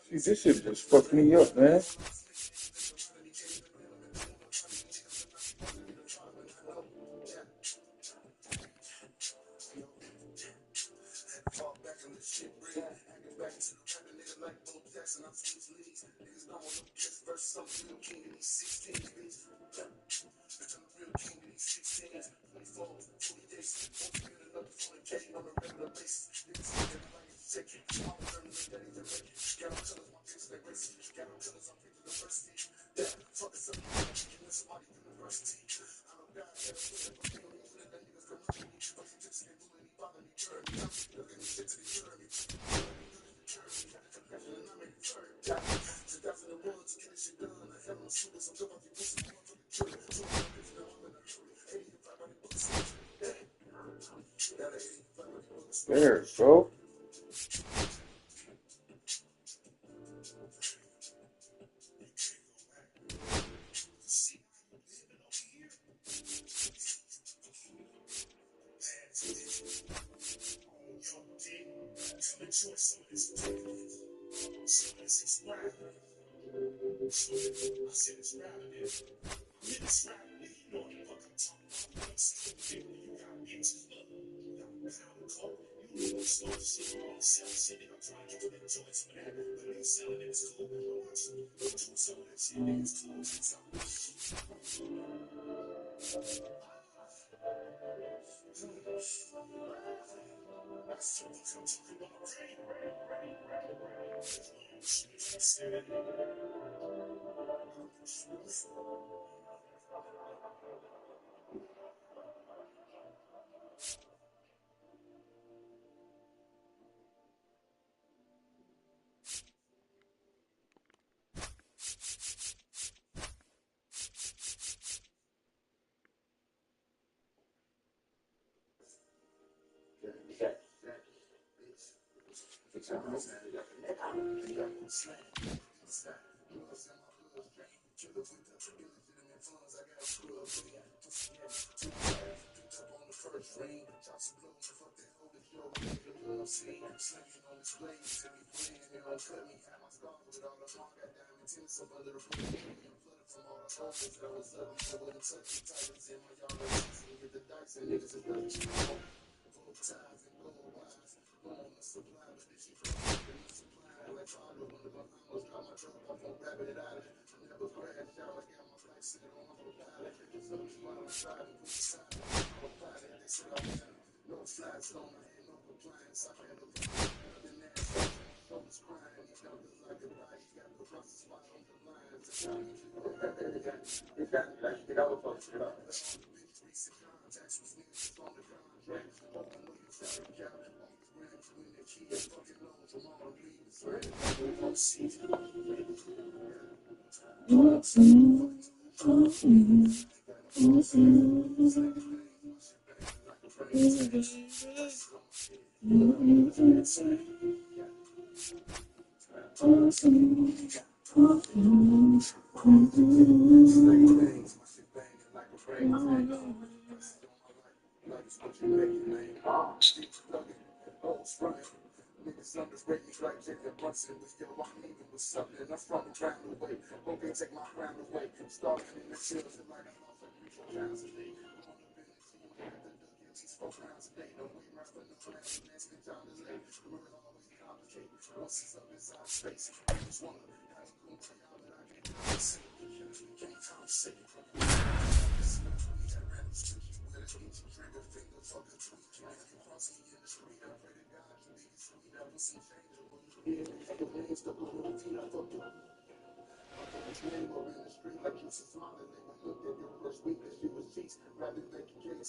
See, this shit just fucked me up, man. Stairs, bro.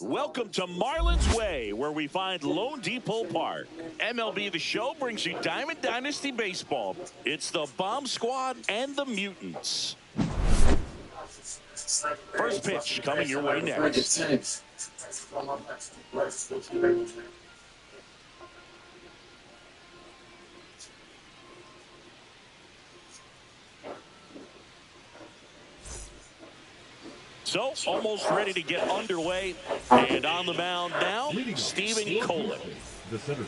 Welcome to Marlins Way, where we find Lone Depot Park. MLB The Show brings you Diamond Dynasty Baseball. It's the Bomb Squad and the Mutants. First pitch coming your way next. So, almost ready to get underway. And on the mound now, Stephen Colin.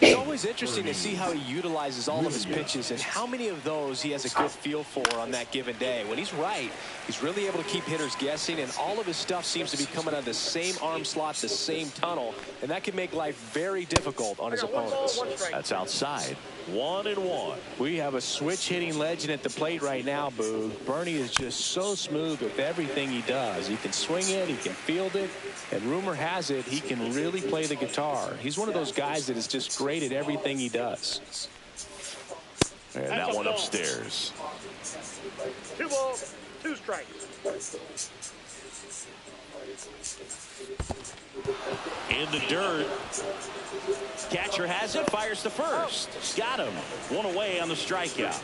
It's always interesting to see how he utilizes all of his pitches and how many of those he has a good feel for on that given day. When he's right, he's really able to keep hitters guessing, and all of his stuff seems to be coming out of the same arm slot, the same tunnel, and that can make life very difficult on his opponents. That's outside. 1-1. We have a switch hitting legend at the plate right now, Boog. Bernie is just so smooth with everything he does. He can swing it, he can field it, and rumor has it he can really play the guitar. He's one of those guys that is just great at everything he does. And that one upstairs. 2 balls, 2 strikes. In the dirt. Catcher has it, fires to first. Got him. One away on the strikeout.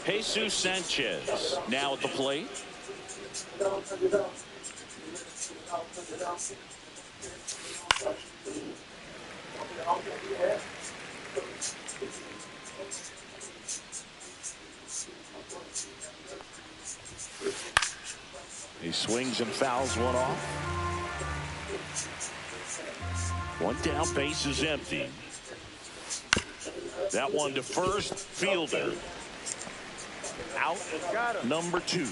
Jesus Sanchez now at the plate. Swings and fouls one off. One down, base is empty. That one to first, Fielder. Out, number 2.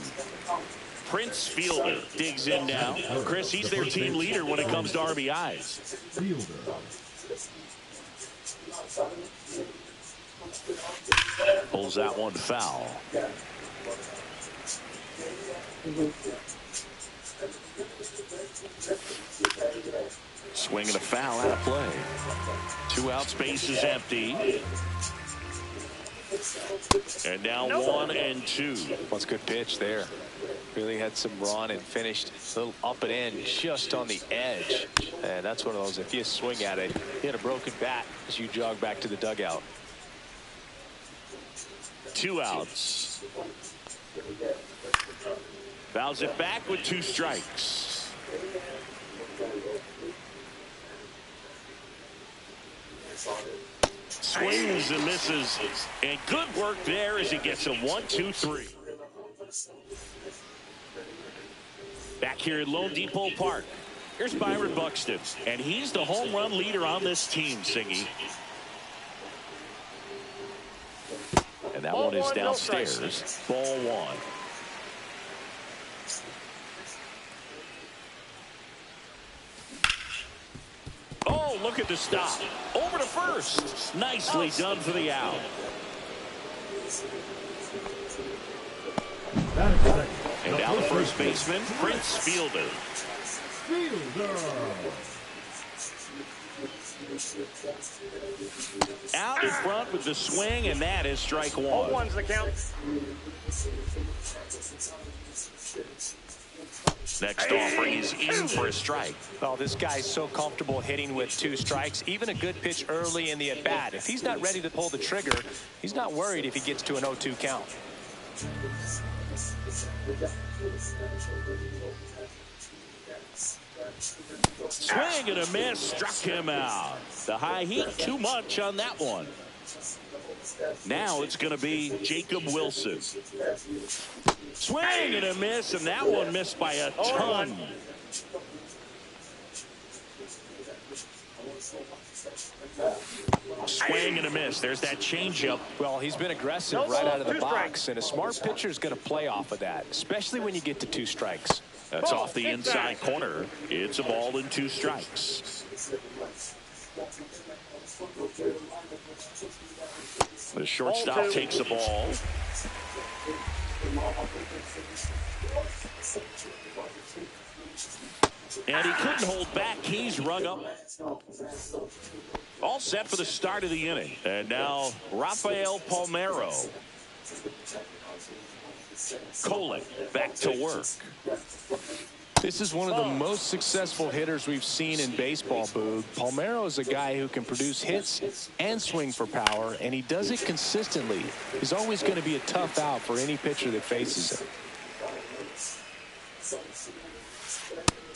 Prince Fielder digs in now. Chris, he's their team leader when it comes to RBIs. Pulls that one foul. Swing and a foul, out of play. 2 outs, base is empty. And now 1 and 2. What's a good pitch there. Really had some run and finished a little up and in just on the edge. And that's one of those, if you swing at it, you hit a broken bat as you jog back to the dugout. 2 outs. Fouls it back with 2 strikes. Swings and misses. And good work there as he gets a 1-2-3. Back here at Lone Depot Park. Here's Byron Buxton. And he's the home run leader on this team, Singy. And that one is downstairs. Ball 1. Oh, look at the stop. Over to first. Nicely done for the out. And now the first baseman, Prince Fielder. Out in front with the swing, and that is strike 1. 0-1's the count. Next offering is in for a strike. Oh, this guy's so comfortable hitting with 2 strikes. Even a good pitch early in the at-bat. If he's not ready to pull the trigger, he's not worried if he gets to an 0-2 count. Swing and a miss, struck him out. The high heat, too much on that one. Now it's going to be Jacob Wilson. Swing and a miss, and that one missed by a ton. Swing and a miss. There's that changeup. Well, he's been aggressive right out of the box, and a smart pitcher is going to play off of that, especially when you get to 2 strikes. That's off the inside corner. It's a ball and 2 strikes. The shortstop takes the ball. And he couldn't hold back. He's rung up. All set for the start of the inning. And now Rafael Palmeiro. Kolek back to work. This is one of the most successful hitters we've seen in baseball, Boog. Palmeiro is a guy who can produce hits and swing for power, and he does it consistently. He's always going to be a tough out for any pitcher that faces him.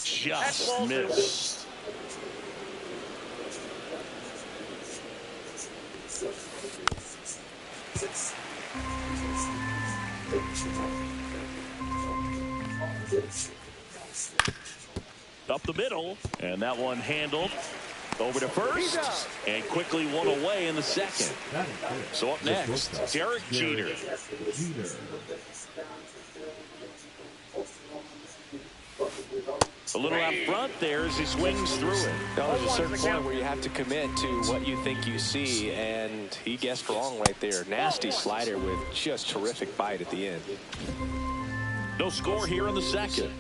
Just missed. Up the middle, and that one handled over to first, and quickly one away in the second. So up next, Derek Jeter. A little out front there as he swings through it. Now, there's a certain point where you have to commit to what you think you see, and he guessed wrong right there. Nasty slider with just terrific bite at the end. No score here in the second.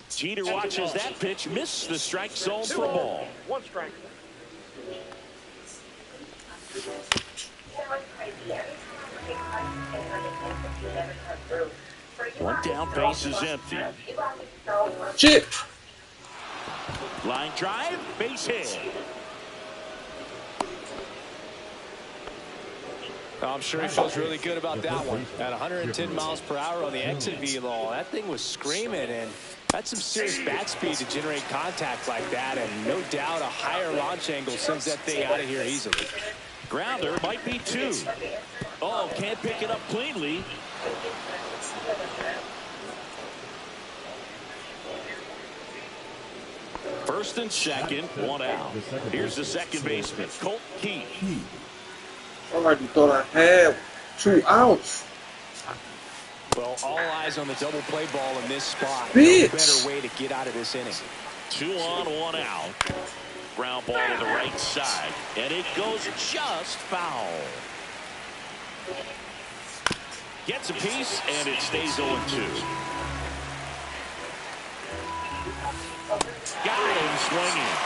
Jeter watches that pitch, miss the strike zone for a ball. 1 strike. One down, base is empty. Chip. Line drive, base hit. I'm sure he feels really good about that one. At 110 miles per hour on the exit velo, that thing was screaming, and that's some serious bat speed to generate contact like that, and no doubt a higher launch angle sends that thing out of here easily. Grounder might be 2. Oh, can't pick it up cleanly. First and second, one out. Here's the second baseman, Colt Keith. Alright, you thought I had 2 outs. Well, all eyes on the double play ball in this spot. Bitch. No better way to get out of this inning. 2 on, 1 out. Ground ball to the right side, and it goes just foul. Gets a piece, and it stays 0-2. Got him swinging.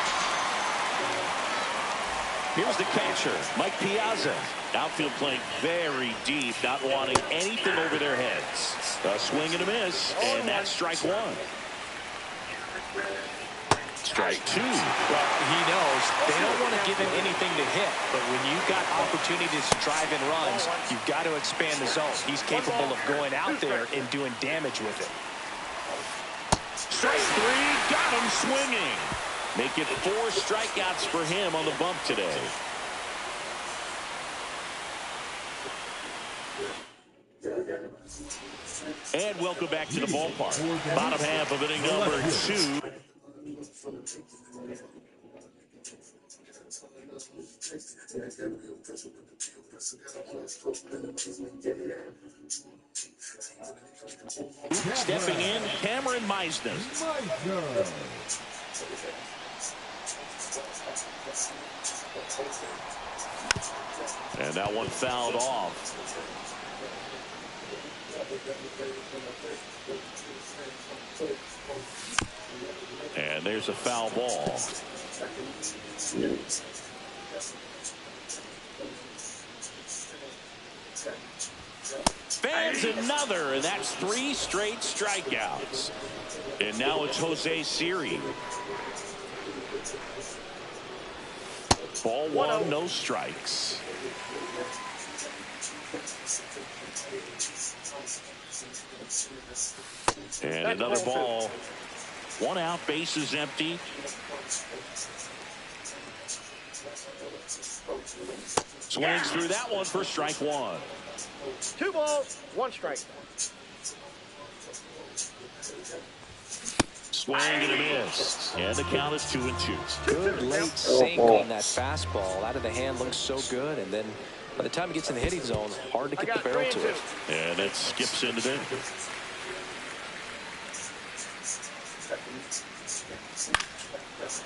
Here's the catcher, Mike Piazza. Outfield playing very deep, not wanting anything over their heads. A swing and a miss, and that's strike 1. Strike 2. Well, he knows they don't want to give him anything to hit, but when you've got opportunities to drive in runs, you've got to expand the zone. He's capable of going out there and doing damage with it. Strike 3, got him swinging. Make it 4 strikeouts for him on the bump today. And welcome back to the ballpark. Bottom half of inning number 2. Stepping in, Cameron Meisner. And that one fouled off. And there's a foul ball. Fans another, and that's 3 straight strikeouts. And now it's Jose Siri. Ball 1, no strikes. And another ball. 1 out, bases empty. Swings through that one for strike 1. 2 balls, 1 strike. Swing and a miss. And the count is 2-2. Good late sink on that fastball. Out of the hand, looks so good. And then by the time he gets in the hitting zone, hard to get the barrel to it. And it skips into there.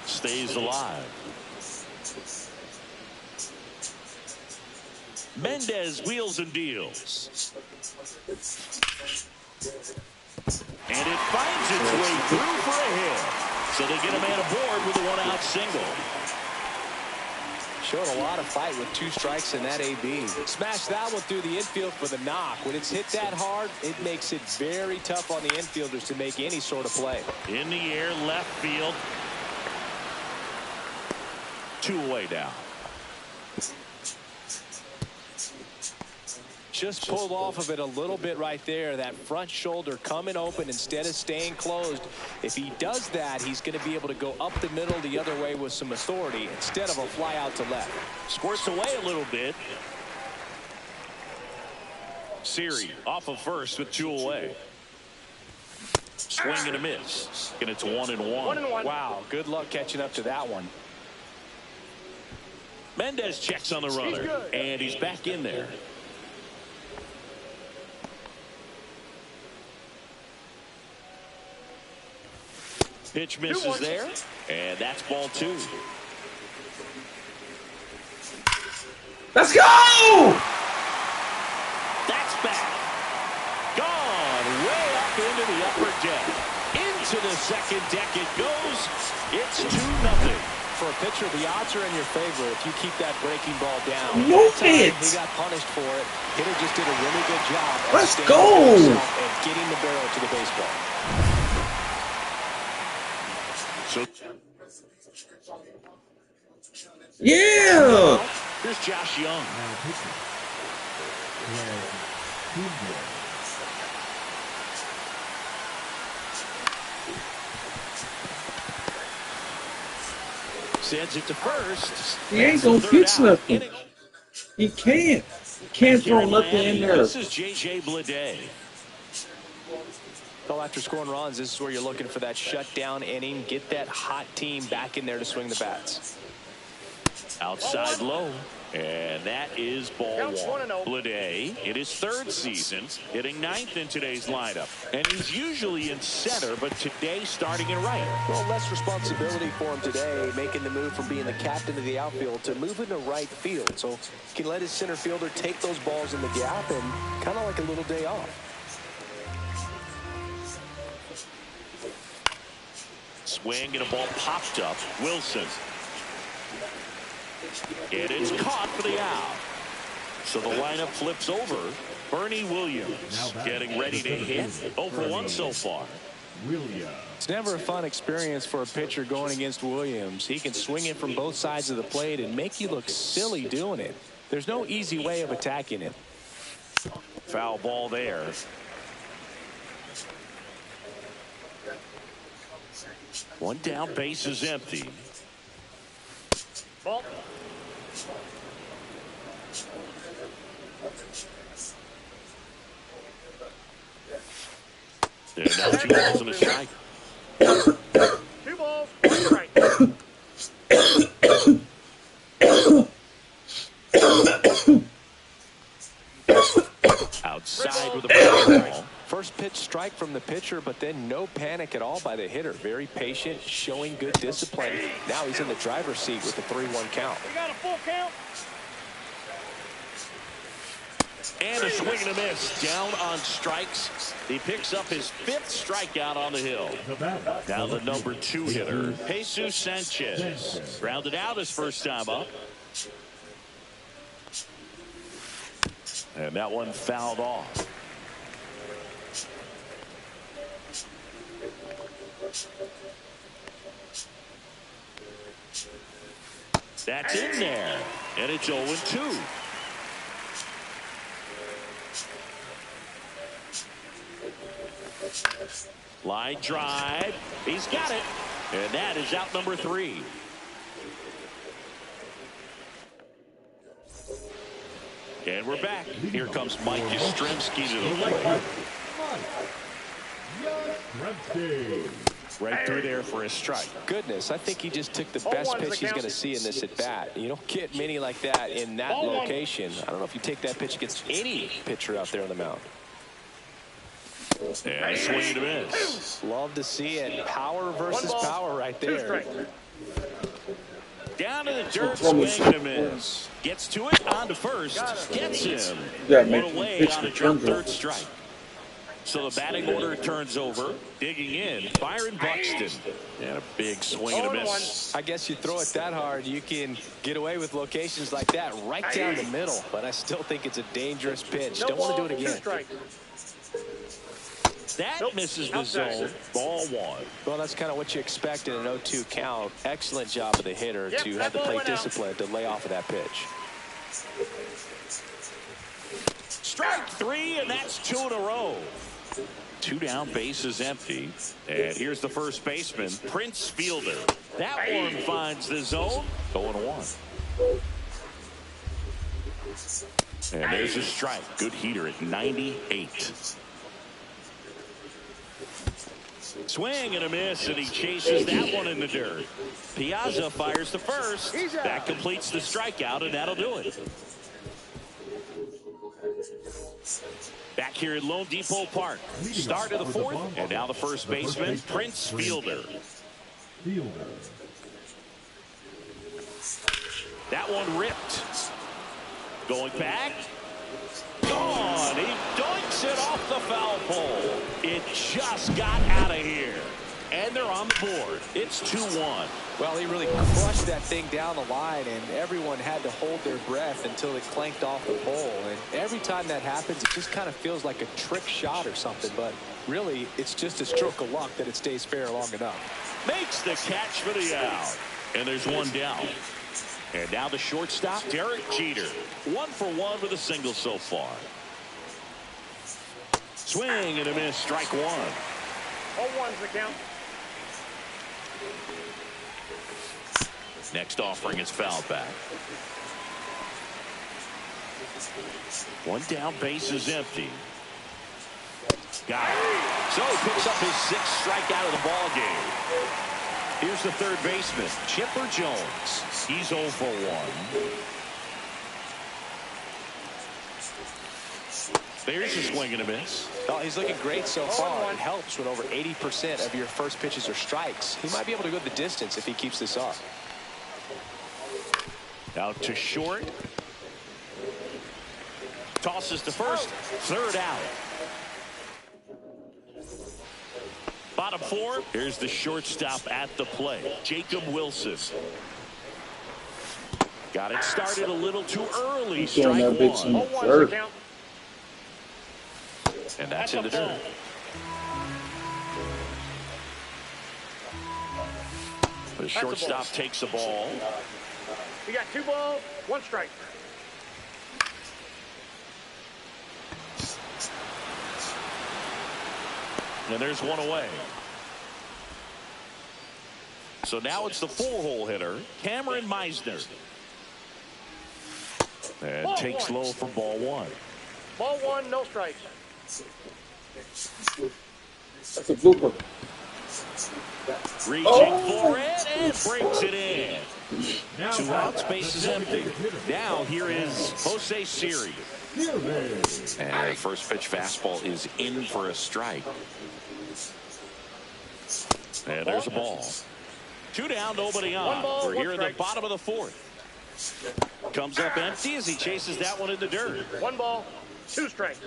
Stays alive. Mendez wheels and deals. And it finds its way through for a hit. So they get a man aboard with a 1-out single. Showing a lot of fight with 2 strikes in that AB. Smashed that one through the infield for the knock. When it's hit that hard, it makes it very tough on the infielders to make any sort of play. In the air, left field. 2 away now. Just pulled off of it a little bit right there. That front shoulder coming open instead of staying closed. If he does that, he's going to be able to go up the middle the other way with some authority instead of a fly out to left. Squirts away a little bit. Siri off of first with 2 away. Swing and a miss. And it's 1-1. Wow, good luck catching up to that one. Mendez checks on the runner, and he's back in there. Pitch misses there, and that's ball 2. Let's go! That's back. Gone way up into the upper deck. Into the second deck it goes. It's 2-0. For a pitcher, the odds are in your favor if you keep that breaking ball down. Move it! He got punished for it. Hitter just did a really good job. Let's go! And getting the barrel to the baseball. So, yeah! here's Josh Young. Sends it to first. He ain't gonna pitch nothing. He can't. Can't Here throw in nothing Miami, in there. this is J.J. Bleday. Well, after scoring runs, this is where you're looking for that shutdown inning. Get that hot team back in there to swing the bats. Outside low. And that is ball Counts one. 1-0. Bleday in his third season, hitting ninth in today's lineup. And he's usually in center, but today starting in right. Well, less responsibility for him today, making the move from being the captain of the outfield to moving to right field. So he can let his center fielder take those balls in the gap and kind of like a little day off. Swing and a ball popped up. Wilson. And it's caught for the out. So the lineup flips over. Bernie Williams getting ready to hit. 0 for 1 so far. It's never a fun experience for a pitcher going against Williams. He can swing it from both sides of the plate and make you look silly doing it. There's no easy way of attacking it. Foul ball there. One down, base is empty. Ball. And now 2 balls and a strike. 2 balls, 1 strike. Outside with a ball. First pitch strike from the pitcher, but then no panic at all by the hitter. Very patient, showing good discipline. Now he's in the driver's seat with the 3-1 count. We got a full count. And a swing and a miss. Down on strikes. He picks up his 5th strikeout on the hill. Now the number 2 hitter, Jesus Sanchez. Grounded out his first time up. And that one fouled off. That's in there. And it's 0-2. Line drive. He's got it. And that is out number 3. And we're back. Here comes Mike Yastrzemski to the plate. Right through there for a strike. Goodness, I think he just took the best pitch he's going to see in this at bat. You don't get many like that in that location. I don't know if you take that pitch against any pitcher out there on the mound. And a swing and a miss. Love to see it. Power versus power right there. Down to the dirt, swing and a miss. Gets to it, on to first. Gets him. One away on a drop, 3rd strike. So the batting order turns over. Digging in, Byron Buxton. And a big swing and a miss. I guess you throw it that hard, you can get away with locations like that right down the middle. But I still think it's a dangerous pitch. Don't want to do it again. That misses the zone. Ball 1. Well, that's kind of what you expect in an 0-2 count. Excellent job of the hitter to have the plate discipline to lay off of that pitch. Strike 3, and that's 2 in a row. 2 down, base is empty. And here's the first baseman, Prince Fielder. That one finds the zone. 0-1. And there's a strike. Good heater at 98. Swing and a miss, and he chases that one in the dirt. Piazza fires the first. That completes the strikeout, and that'll do it. Back here at Lone Depot Park. Start of the 4th, and now the first baseman, Prince Fielder. That one ripped. Going back. Gone. He doinks it off the foul pole. It just got out of here. And they're on the board. It's 2-1. Well, he really crushed that thing down the line, and everyone had to hold their breath until it clanked off the pole. And every time that happens, it just kind of feels like a trick shot or something. But really, it's just a stroke of luck that it stays fair long enough. Makes the catch for the out. And there's one down. And now the shortstop, Derek Jeter. 1 for 1 with a single so far. Swing and a miss, strike 1. 0-1's the count. Next offering is fouled back. One down, base is empty. Got it. So he picks up his 6th strikeout of the ball game. Here's the third baseman, Chipper Jones. He's 0 for 1. There's a swing and a miss. Oh, he's looking great so far. It helps when over 80% of your first pitches are strikes. He might be able to go the distance if he keeps this up. Out to short. Tosses to first. Third out. Bottom 4. Here's the shortstop at the plate, Jacob Wilson. Got it started a little too early. Strike 1. 0-1's the count. And that's in the dirt. The shortstop takes the ball. You got 2 balls, 1 strike. And there's 1 away. So now it's the 4-hole hitter, Cameron Meisner. And Ball takes 1. low for ball 1. Ball 1, no strikes. That's a blooper. Reaching for it and breaks it in. 2 outs, base is empty. Now here is Jose Siri. And the first pitch fastball is in for a strike. And there's a ball. 2 down, nobody on. 1 ball, We're 1 here in the strike. bottom of the 4th. Comes up empty as he chases that one in the dirt. 1 ball, 2 strikes.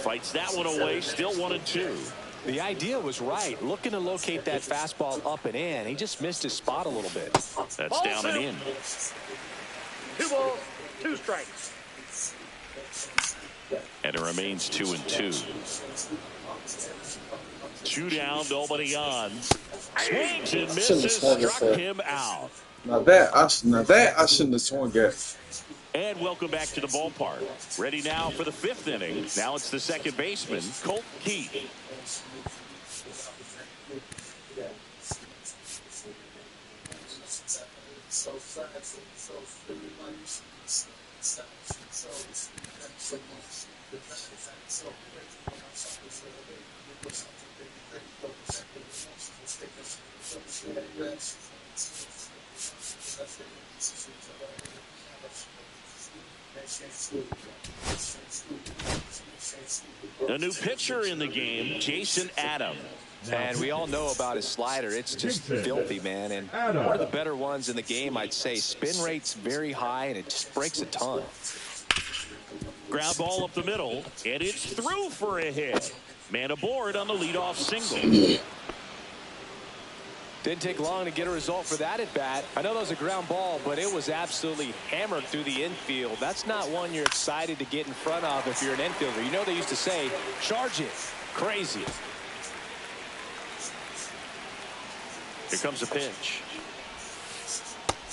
Fights that one away, still 1-2. The idea was right. Looking to locate that fastball up and in. He just missed his spot a little bit. That's Ball down 2. and in. 2 balls, 2 strikes. And it remains 2-2. 2 down, nobody on. Swings and misses, struck him out. Now that I shouldn't have swung at. And welcome back to the ballpark. Ready now for the 5th inning. Now it's the second baseman, Colt Keith. A new pitcher in the game, Jason Adam. And we all know about his slider. It's just filthy, man. And one of the better ones in the game, I'd say. Spin rate's very high, and it just breaks a ton. Ground ball up the middle, and it's through for a hit. Man aboard on the leadoff single. Didn't take long to get a result for that at bat. I know that was a ground ball, but it was absolutely hammered through the infield. That's not one you're excited to get in front of if you're an infielder. You know they used to say, charge it. Crazy. Here comes a pitch.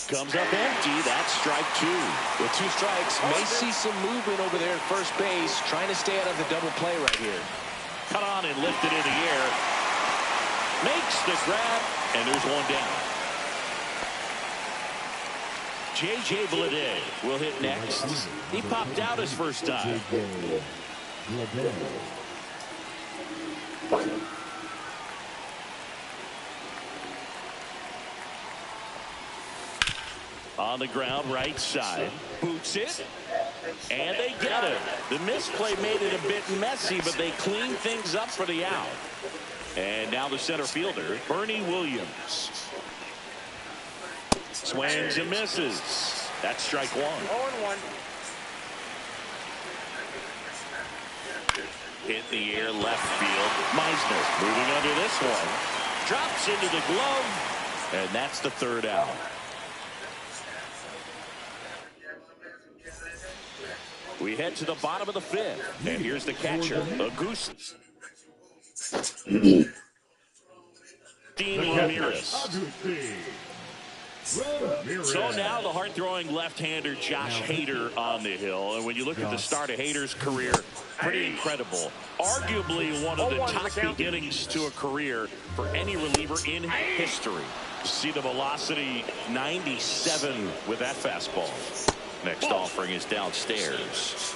Comes up empty. That's strike 2. With 2 strikes, may see some movement over there at first base, trying to stay out of the double play right here. Cut on and lifted in the air. Makes the grab, and there's 1 down. J.J. Bleday will hit next. He popped out his first time. On the ground, right side. Boots it. And they get it. The misplay made it a bit messy, but they clean things up for the out. And now the center fielder, Bernie Williams. Swings and misses. That's strike 1. 0-1. Hit the air left field. Meisner moving under this one. Drops into the glove. And that's the 3rd out. We head to the bottom of the 5th. And here's the catcher, Augusto. Dean Ramirez. So now the hard-throwing left-hander Josh Hader on the hill. And when you look at the start of Hader's career, pretty incredible. Arguably one of the top beginnings to a career for any reliever in history. See the velocity, 97 with that fastball. Next offering is downstairs.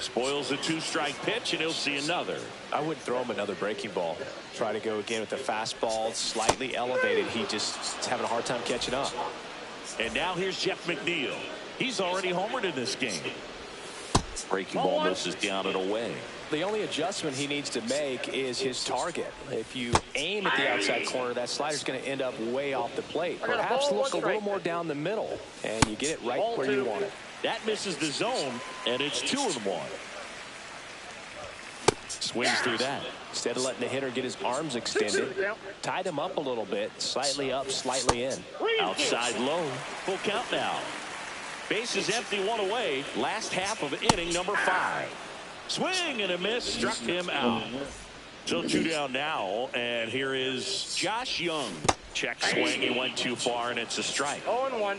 Spoils a 2-strike pitch, and he'll see another. I wouldn't throw him another breaking ball. Try to go again with the fastball, slightly elevated. He just is having a hard time catching up. And now here's Jeff McNeil. He's already homered in this game. Breaking ball misses down and away. The only adjustment he needs to make is his target. If you aim at the outside corner, that slider's going to end up way off the plate. Perhaps look a little more down the middle, and you get it right where you want it. That misses the zone, and it's 2-1. Swings through that. Instead of letting the hitter get his arms extended, tied him up a little bit, slightly up, slightly in. Outside low. Full count now. Base is empty, 1 away. Last half of inning number 5. Swing and a miss, struck him out. So 2 down now, and here is Josh Young. Check swing, he went too far, and it's a strike. 0-1.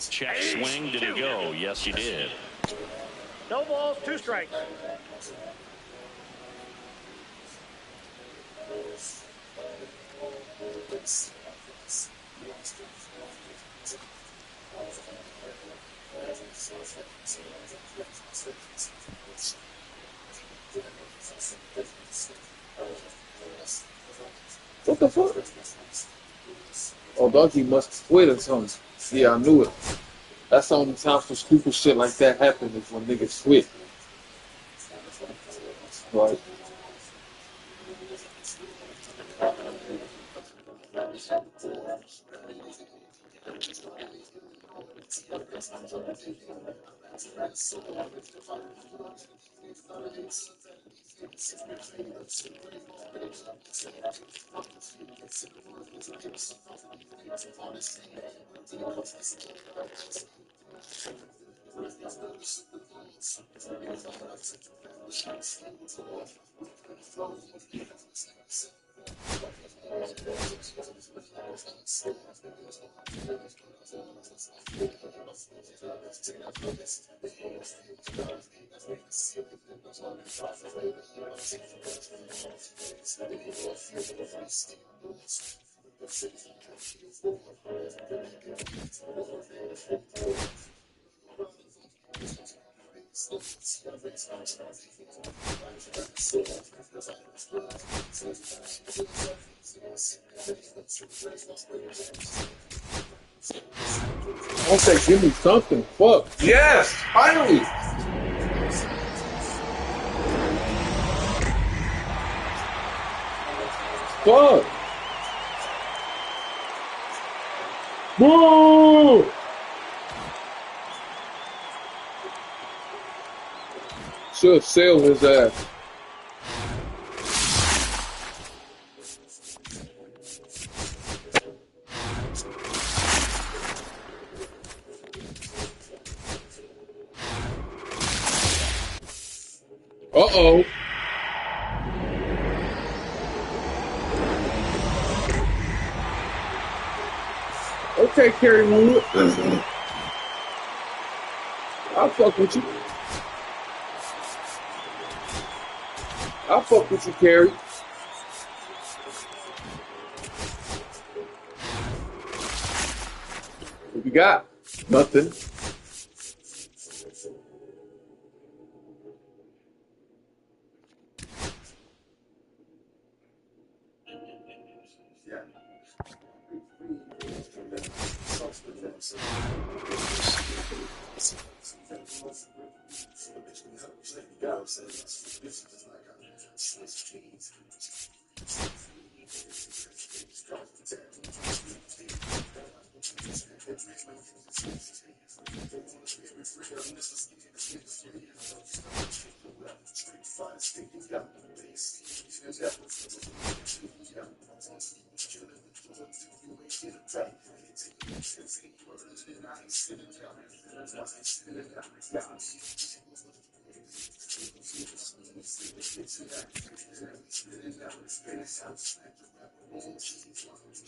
Check swing, did he go? Yes, he did. No balls, 2 strikes. What the fuck? Oh, Dougie must quit or something. Yeah, I knew it. That's the only time some stupid shit like that happens is when niggas quit. Right. Okay, give me something. Fuck. Yes, finally. Fuck. Whoa. Should sail his ass. Uh-oh. Okay, Kerry Wood. I'll fuck with you. I'll fuck with you, Kerry. What you got? Nothing.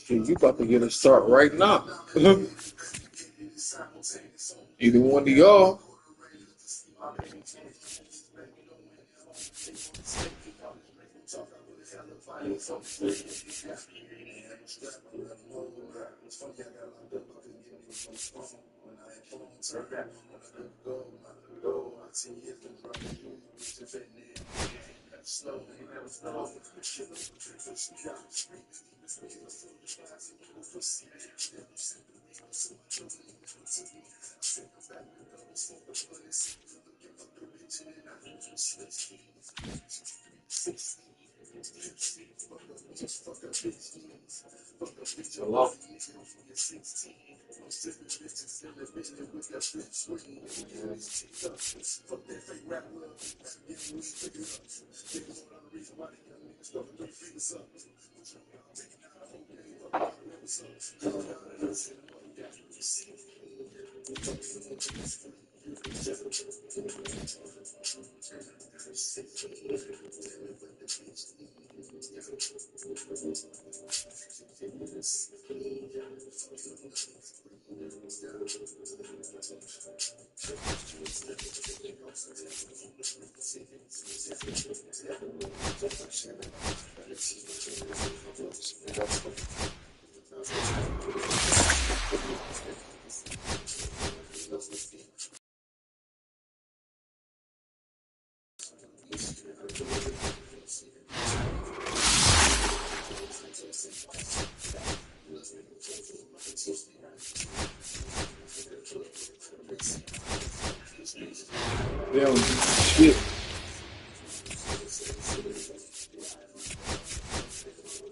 Shit, you about to get a start right now. Either one of y'all. Hello? They don't do shit.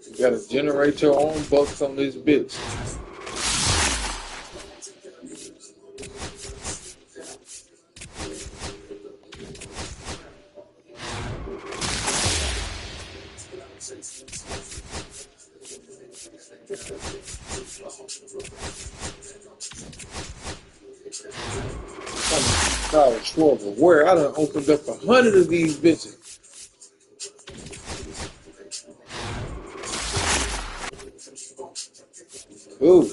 You gotta generate your own bucks on this bitch. College Schwarber, where I done opened up 100 of these bitches. Ooh.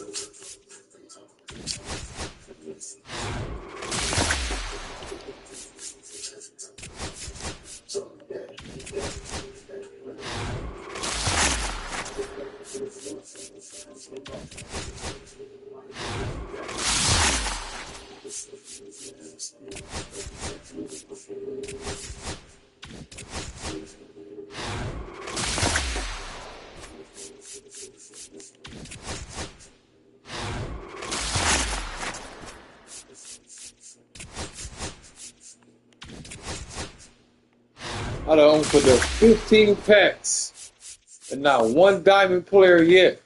I done opened up 15 packs and not one diamond player yet.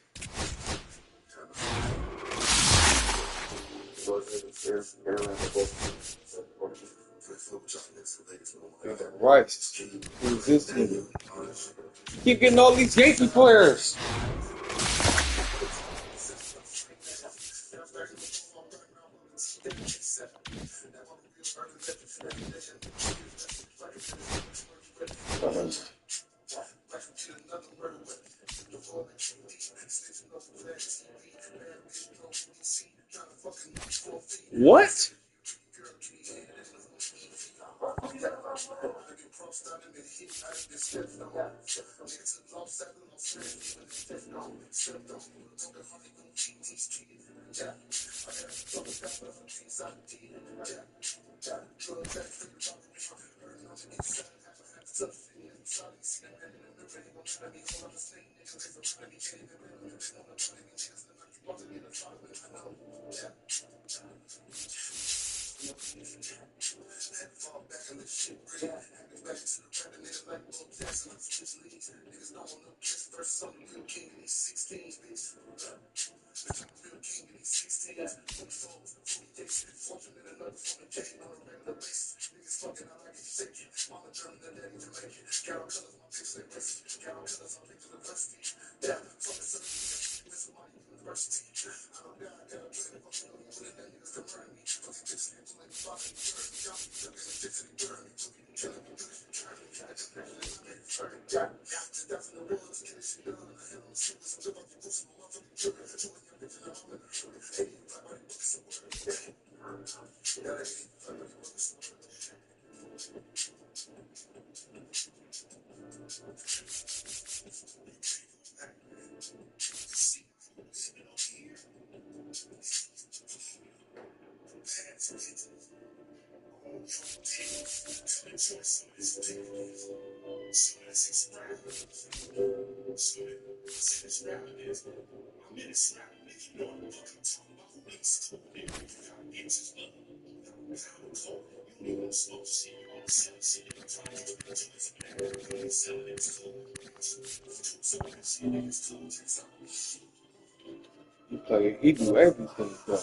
Right. Who's this nigga? Keep getting all these Yankee players. What? He do everything, though.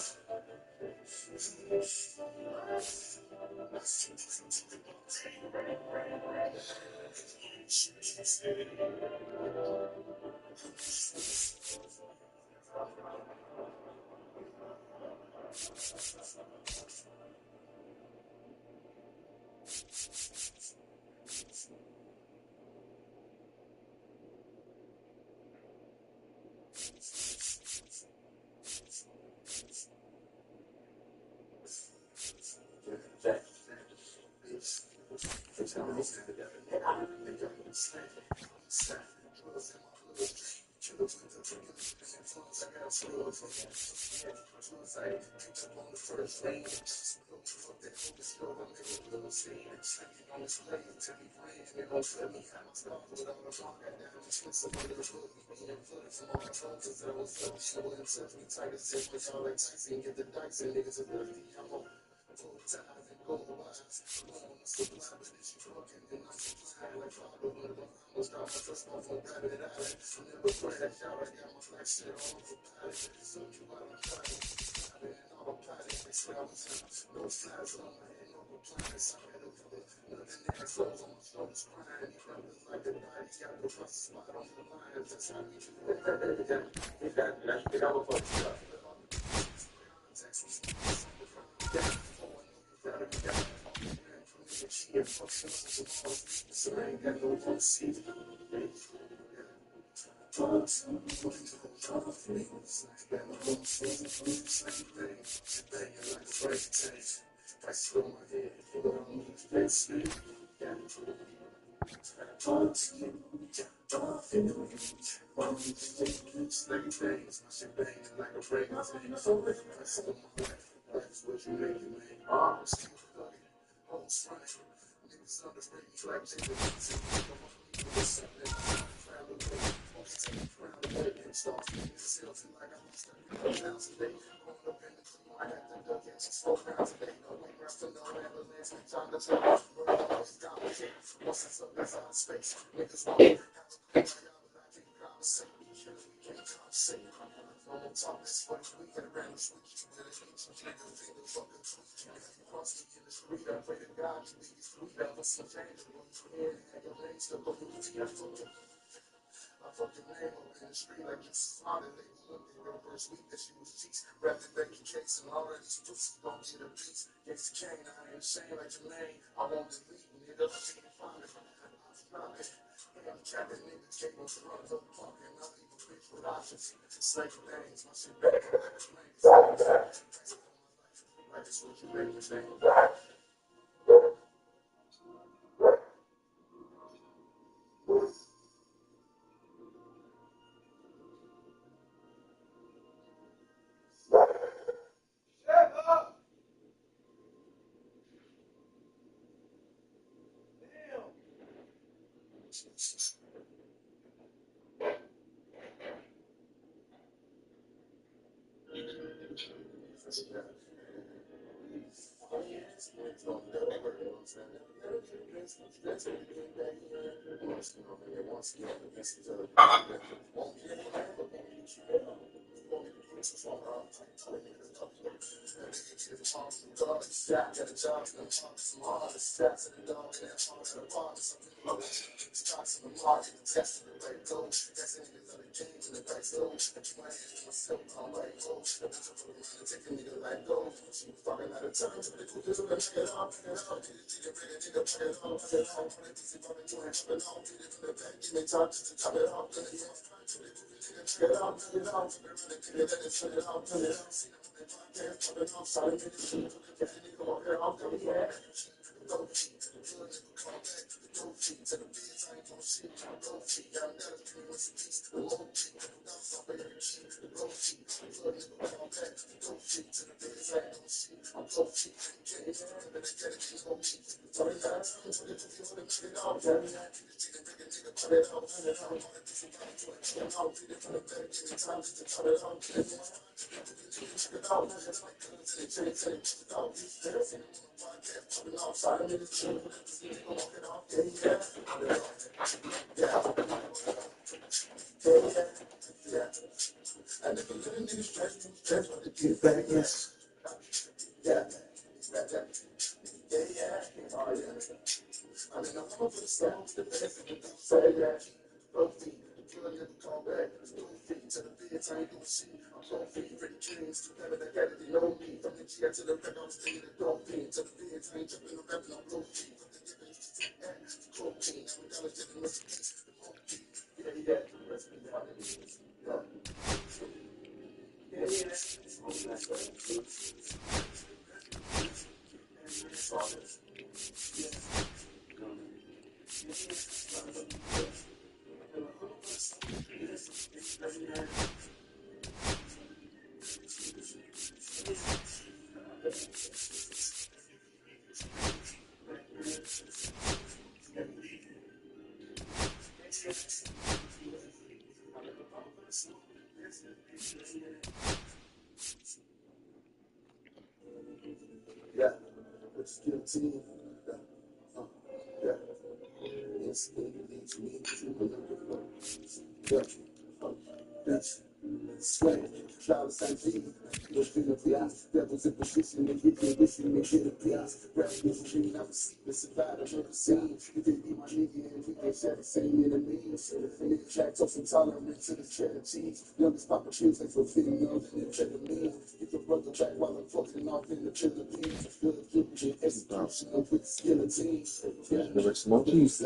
Never smoke cheese.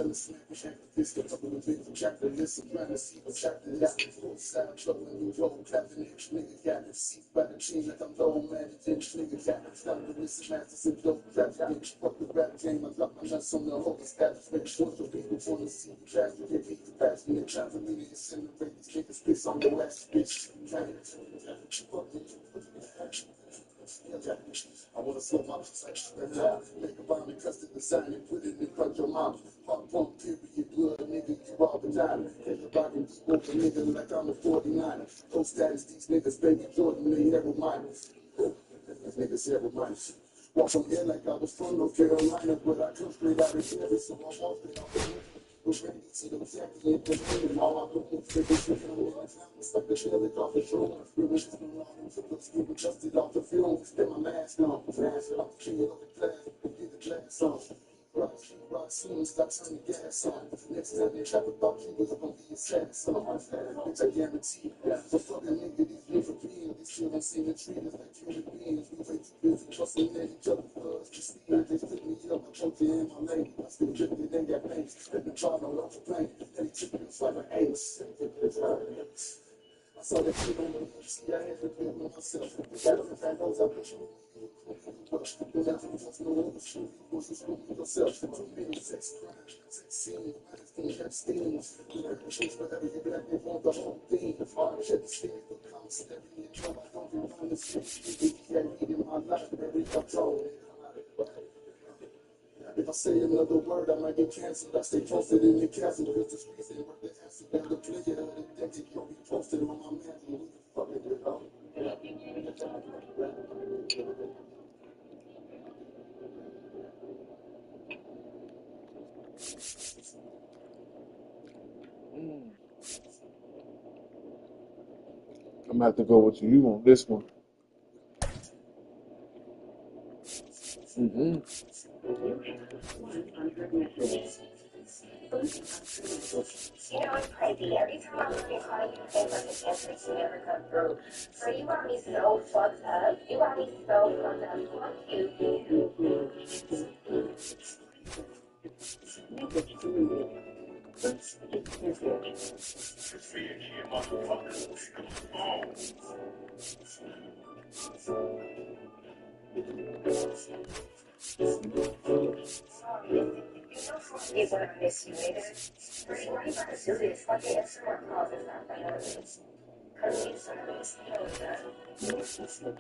I'm gonna have to go with you on this one. Mm-hmm. You know, it's crazy. Every time I look at call you and say like the answers never come through. So you got me so fucked up. You got me so fucked up. Fuck you. Forget what I miss you later. Why you about to do this? Why can't someone call this not priority? Because we some of these things done.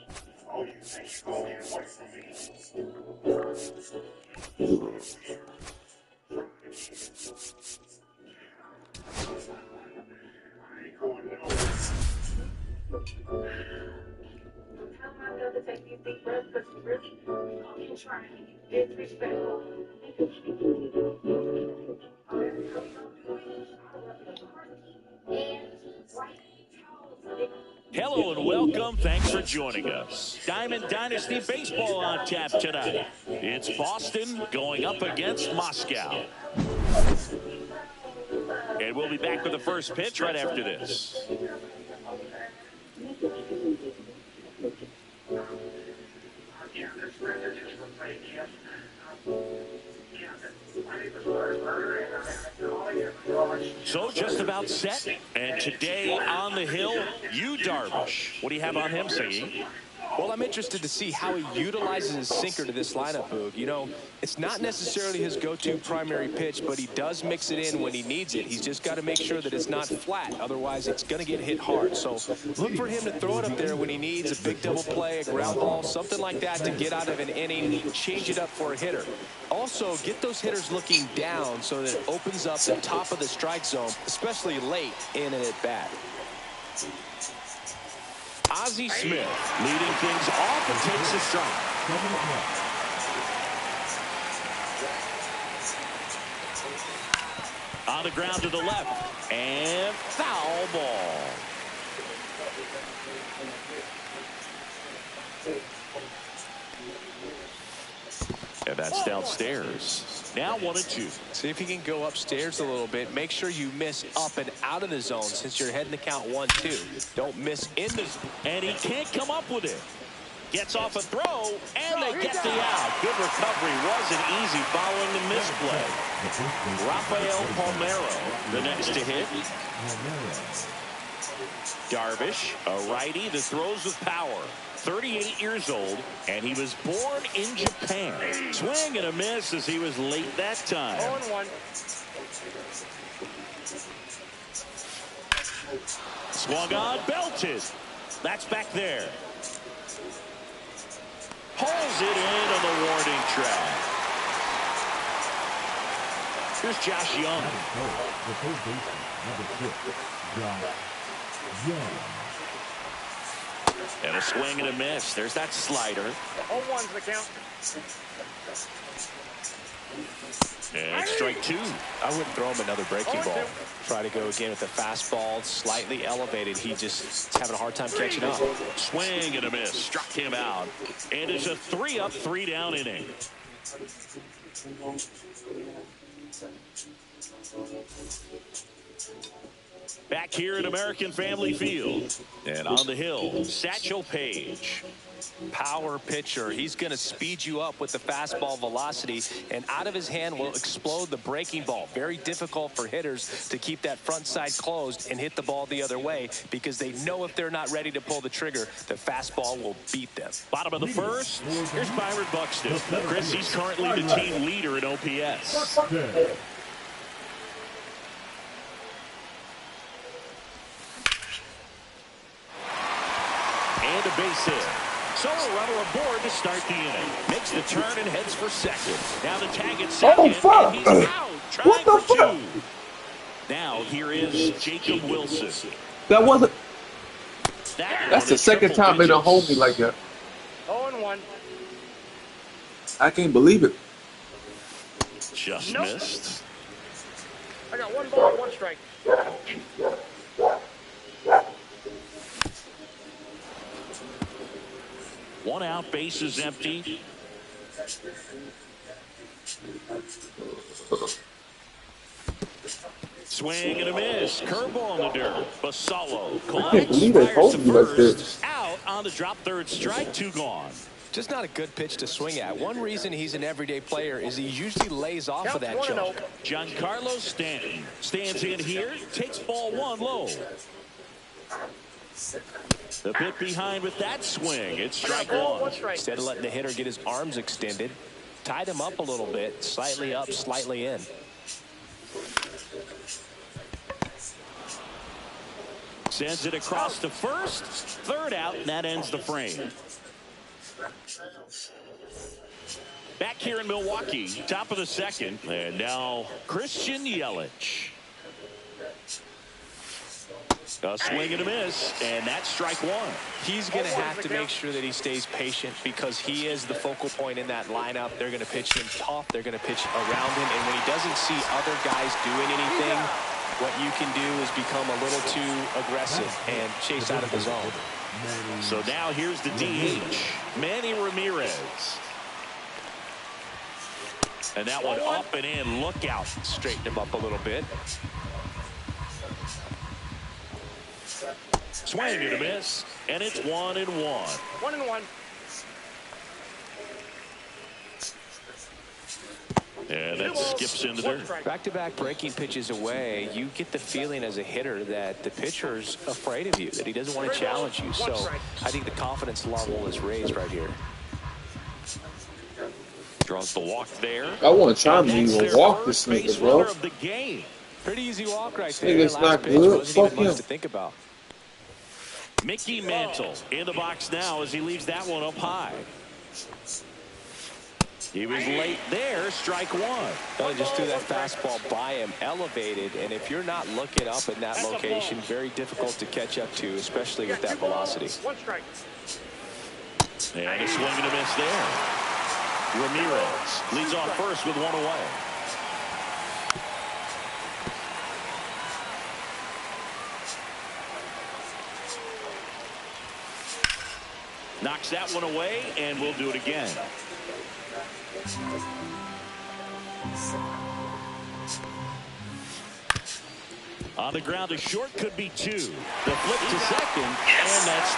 Oh, you think you're going to get away I ain't going nowhere. How am I going to take these deep breaths? Because you really fucking trying to be disrespectful. Hello and welcome. Thanks for joining us. Diamond Dynasty Baseball on tap tonight. It's Boston going up against Moscow. And we'll be back with the first pitch right after this. So just about set, and today on the hill, Yu Darvish. What do you have on him, Siggy? Well, I'm interested to see how he utilizes his sinker to this lineup, Boog. You know, it's not necessarily his go-to primary pitch, but he does mix it in when he needs it. He's just got to make sure that it's not flat. Otherwise, it's going to get hit hard. So look for him to throw it up there when he needs a big double play, a ground ball, something like that to get out of an inning, change it up for a hitter. Also, get those hitters looking down so that it opens up the top of the strike zone, especially late in an at-bat. Ozzie Smith leading things off and takes a strike. On the ground to the left, and foul ball. And that's downstairs. Now 1-2. See if you can go upstairs a little bit. Make sure you miss up and out of the zone since you're heading to count 1-2. Don't miss in the zone. And he can't come up with it. Gets off a throw, and they get the out. Good recovery. Wasn't easy following the misplay. Rafael Palmeiro, the next to hit. Darvish, a righty that throws with power. 38 years old, and he was born in Japan. Swing and a miss as he was late that time. 0-1. Swung on, belted. That's back there. Pulls it in on the warning track. Here's Josh Young. The third baseman, number 6, Josh Young. And a swing and a miss. There's that slider. 0-1's the count. And strike two. I wouldn't throw him another breaking ball. Try to go again with the fastball, slightly elevated. He just having a hard time catching up. Swing and a miss. Struck him out. And it's a 3-up, 3-down inning. Back here at American Family Field. And on the hill, Satchel Paige. Power pitcher. He's going to speed you up with the fastball velocity, and out of his hand will explode the breaking ball. Very difficult for hitters to keep that front side closed and hit the ball the other way because they know if they're not ready to pull the trigger, the fastball will beat them. Bottom of the first, here's Byron Buxton. Chris, he's currently the team leader in OPS. And a base hit. So a runner aboard to start the inning. Makes the turn and heads for second. Now the tag at second, and he's out. Trying for two. Now here is Jacob Wilson. That wasn't. That's the second time they don't hold me like that. 0-1. I can't believe it. Just missed. I got 1 ball, 1 strike. One out, base is empty. Swing and a miss. Curveball in the dirt. Basallo collects, fires to first. Out on the drop, third strike, 2 gone. Just not a good pitch to swing at. One reason he's an everyday player is he usually lays off of that jump. Giancarlo Stanton stands in here, takes ball 1 low. The bit behind with that swing. It's strike 1. Instead of letting the hitter get his arms extended, Tied him up a little bit. Slightly up, slightly in. Sends it across to first. Third out, and that ends the frame. Back here in Milwaukee, top of the second. And now Christian Yelich. A swing and a miss, and that's strike one. He's going to have to make sure that he stays patient because he is the focal point in that lineup. They're going to pitch him tough. They're going to pitch around him. And when he doesn't see other guys doing anything, what you can do is become a little too aggressive and chase out of the zone. So now here's the DH, Manny Ramirez. And that one up and in. Look out. Straighten him up a little bit. Swing and a miss, and it's 1-1. 1-1. And that skips in the dirt. Back-to-back breaking pitches away, you get the feeling as a hitter that the pitcher's afraid of you, that he doesn't want to challenge you. So I think the confidence level is raised right here. Draws the walk there. I want to try to even walk this nigga, bro. Of the game. Pretty easy walk right there. Nigga's not good. Fuck him. Much to think about. Mickey Mantle in the box now as he leaves that one up high. He was late there, strike one. He just threw that fastball by him, elevated, and if you're not looking up in that location, very difficult to catch up to, especially with that velocity. 1 strike. And a swing and a miss there. Ramirez leads off first with one away. Knocks that one away, and we'll do it again. On the ground, a short could be 2. The flip to second, and that's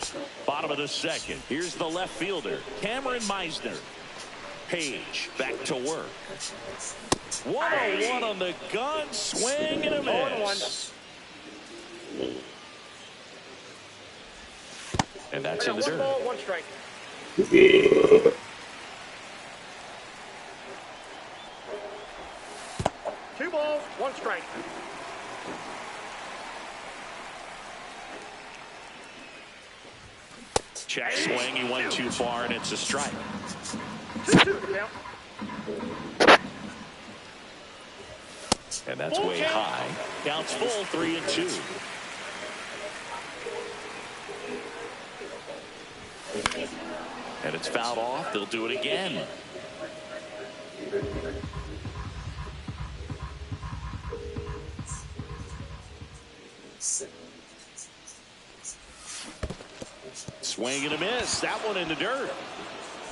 2. Bottom of the second. Here's the left fielder, Cameron Meisner. Page back to work. 1-1 on the gun, swing and a miss. 0-1. And that's in the dirt. 1 ball, 1 strike. 2 balls, 1 strike. Check swing, he went too far, and it's a strike. 2-2 the count. And that's way high. Counts full, 3-2. And it's fouled off. They'll do it again. Swing and a miss. That one in the dirt.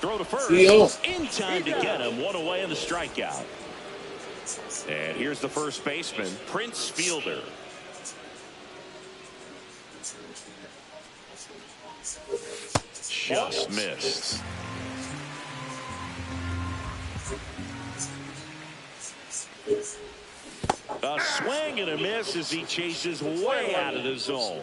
Throw to first. In time to get him. One away in the strikeout. And here's the first baseman, Prince Fielder. Just missed. A swing and a miss as he chases way out of the zone.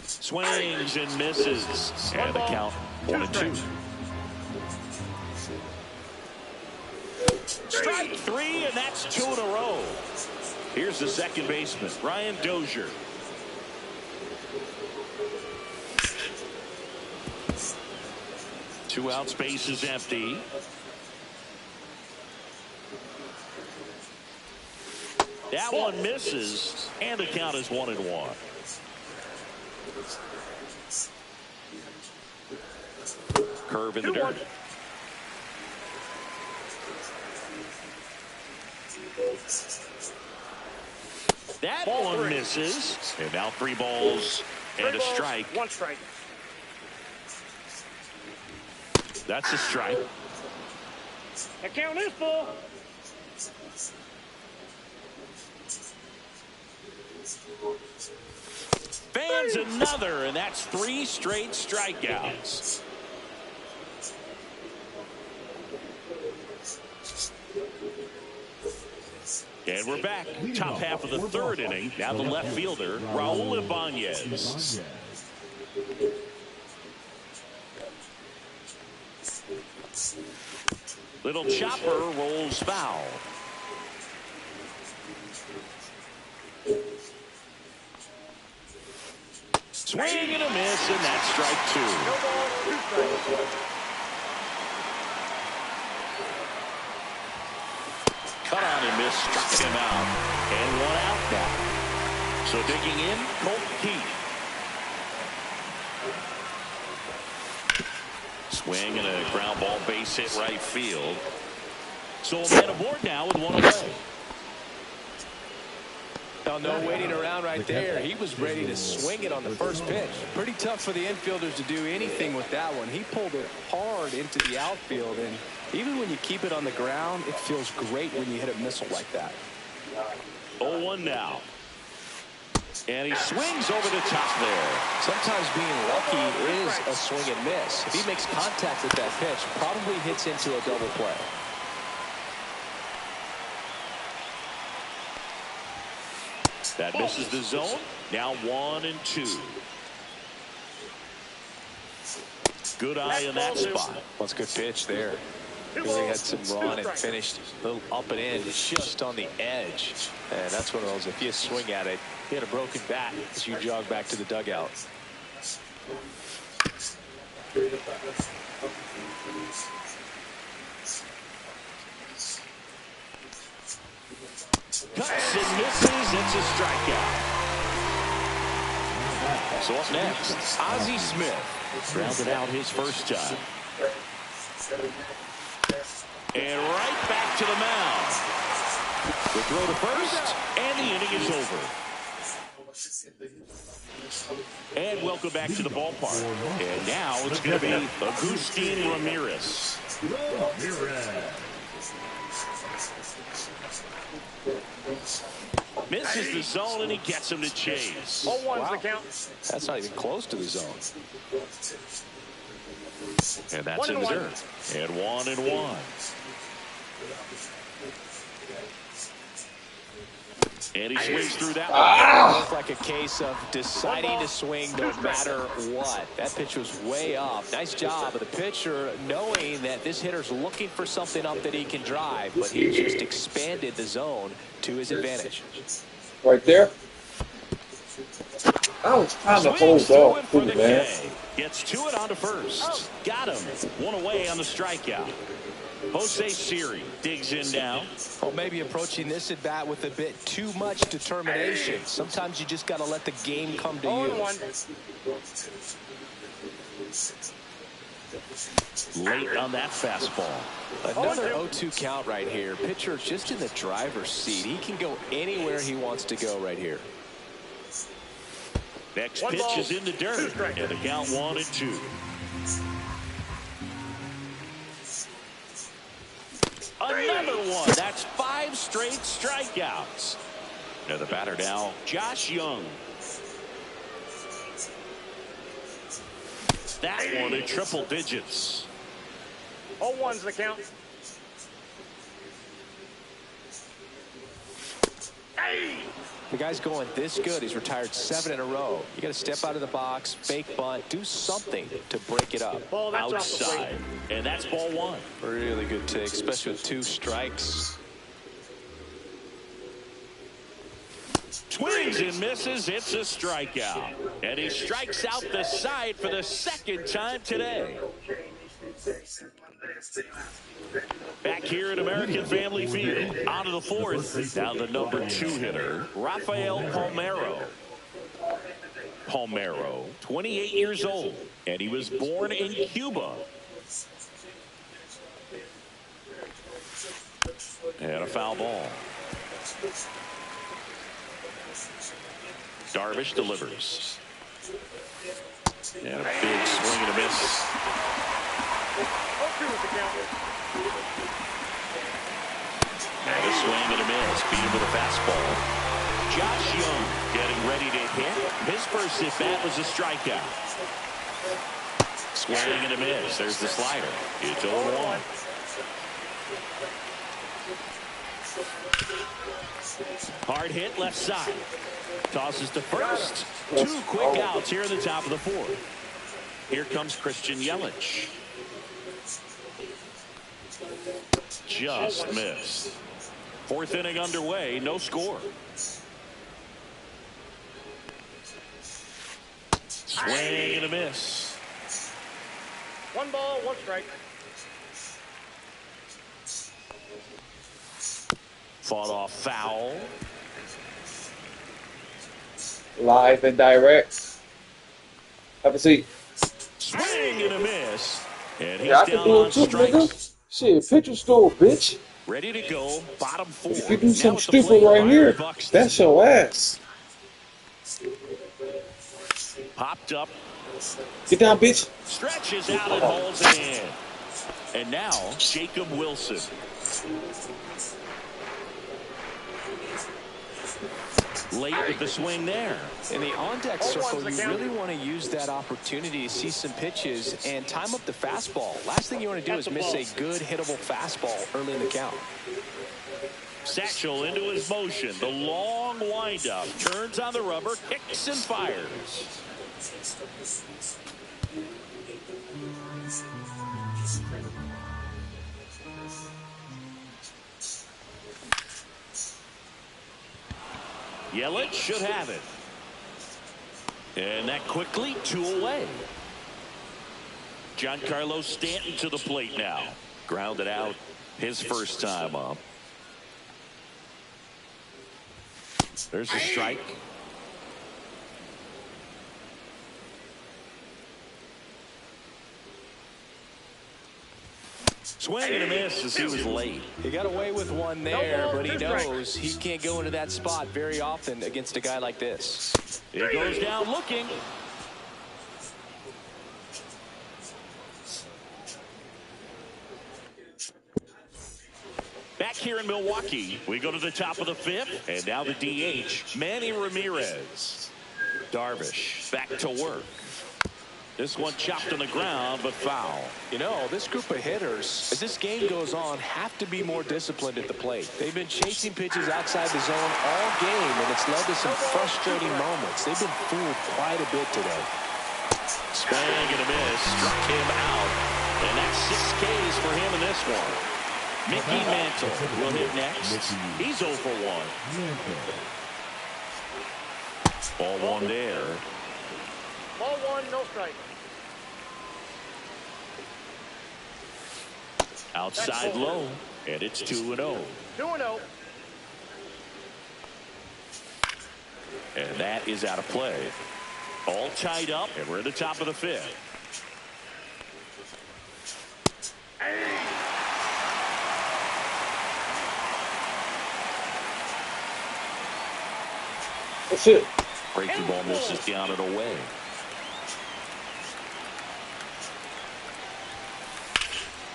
Swings and misses. And the count 1-2. Strike 3, and that's 2 in a row. Here's the second baseman, Ryan Dozier. Two out, space is empty. That one misses, and the count is 1-1. Curve in the dirt. That one misses. And now 3 balls and a strike. 1 strike. That's a strike. The count is full. Fans another, and that's 3 straight strikeouts. And we're back. Top half of the third inning. Now the left fielder, Raul Ibanez. Little chopper rolls foul. Swing and a miss, and that's strike two. Cut on and miss, struck him out. And one out now. So digging in, Colt Keith. Swing and a ground ball base hit right field. So a man aboard now with one away. No waiting around right there. He was ready to swing it on the first pitch. Pretty tough for the infielders to do anything with that one. He pulled it hard into the outfield, and even when you keep it on the ground, it feels great when you hit a missile like that. 0-1 now. And he swings over the top there. Sometimes being lucky is a swing and miss. If he makes contact with that pitch, probably hits into a double play. That misses the zone. Now 1-2. Good eye in that spot. That's a good pitch there. Really had some run and finished a little up and in, just on the edge. And that's one of those, if you swing at it, you had a broken bat as you jog back to the dugout. Cuts and misses. It's a strikeout. So up next, Ozzie Smith. Grounded out his first time. And right back to the mound. The throw to first, and the inning is over. And welcome back to the ballpark. And now it's going to be Agustin Ramirez. Misses the zone, and he gets him to chase. 0-1's the count. That's not even close to the zone. And that's in the dirt. And 1-1. And he swings through that one. Looks like a case of deciding to swing no matter what. That pitch was way off. Nice job of the pitcher knowing that this hitter's looking for something up that he can drive, but he just expanded the zone to his advantage. Right there. I was trying to hold off too, man. Gets to it onto first. Got him. One away on the strikeout. Jose Siri digs in now. Well, maybe approaching this at bat with a bit too much determination. Sometimes you just got to let the game come to you. 0-1. Late on that fastball. Another 0-2 count right here. Pitcher just in the driver's seat. He can go anywhere he wants to go right here. Next pitch is in the dirt. And the count 1-2. Another one. That's 5 straight strikeouts. Now the batter now, Josh Young. That one in triple digits. 0-1's the count. The guy's going this good. He's retired 7 in a row. You got to step out of the box, fake bunt, do something to break it up. Ball, that's outside. And that's ball 1. Really good take, especially with 2 strikes. Swings and misses. It's a strikeout. And he strikes out the side for the second time today. Back here at American Family Field, on to the fourth. Now the number 2 hitter, Rafael Palmeiro. Palmeiro, 28 years old, and he was born in Cuba. And a foul ball. Darvish delivers. And a big swing and a miss. And a swing and a miss. Beat him with a fastball. Josh Young getting ready to hit. His first at bat was a strikeout. Swing and a miss. There's the slider. It's 0-1. Hard hit left side. Tosses to first. 2 quick outs here in the top of the 4th. Here comes Christian Yelich. Just missed. 4th inning underway, no score. Swing and a miss. 1 ball, 1 strike. Fought off foul. Live and direct. Have a seat. Swing and a miss. And he's Yeah, I can down do on it too, strikes. nigga. Shit, picture store, bitch. Ready to go, bottom 4. If you do Now something at the stupid plate, right Byron here, Buxton. that's your ass. Popped up, Get down, bitch. stretches out and holds it in. And now, Jacob Wilson. Late with the swing there. In the on-deck circle, you really want to use that opportunity to see some pitches and time up the fastball. Last thing you want to do is miss a good hittable fastball early in the count. Satchel into his motion. The long windup. Turns on the rubber, kicks and fires. Yelich should have it. And that quickly 2 away. Giancarlo Stanton to the plate now. Grounded out his first time up. There's a strike. Swing and a miss as he was late. He got away with one there, but he knows he can't go into that spot very often against a guy like this. It goes down looking. Back here in Milwaukee, we go to the top of the 5th, and now the DH, Manny Ramirez. Darvish back to work. This one chopped on the ground, but foul. You know, this group of hitters, as this game goes on, have to be more disciplined at the plate. They've been chasing pitches outside the zone all game, and it's led to some frustrating moments. They've been fooled quite a bit today. Swing and a miss, struck him out. And that's 6 Ks for him in this one. Mickey Mantle will hit next. He's 0 for 1. Ball 1 there. Ball 1, no strike. Outside low, and it's 2-0. 2-0. And that is out of play. All tied up, and we're at the top of the 5th. That's it. Breaking ball misses down and away.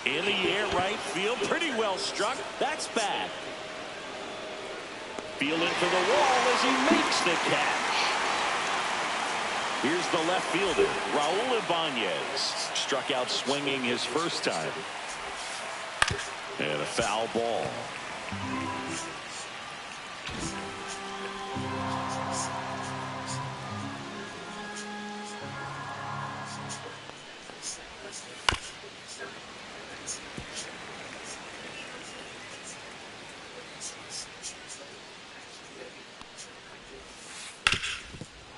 In the air, right field, pretty well struck. That's back. Feeling for the wall as he makes the catch. Here's the left fielder, Raul Ibanez. Struck out swinging his first time. And a foul ball.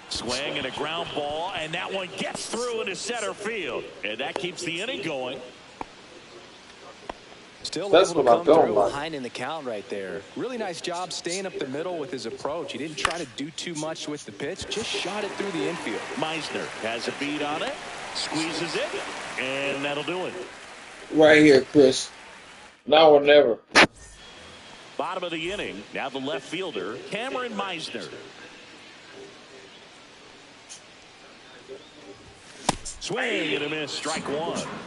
Swing and a ground ball, and that one gets through into center field. And that keeps the inning going. Still That's able to what I'm come talking through about. behind in the count right there. Really nice job staying up the middle with his approach. He didn't try to do too much with the pitch, just shot it through the infield. Meisner has a beat on it, squeezes it, and that'll do it. Right here, Chris. Now or never. Bottom of the inning, now the left fielder, Cameron Meisner. Swing and a miss, strike 1.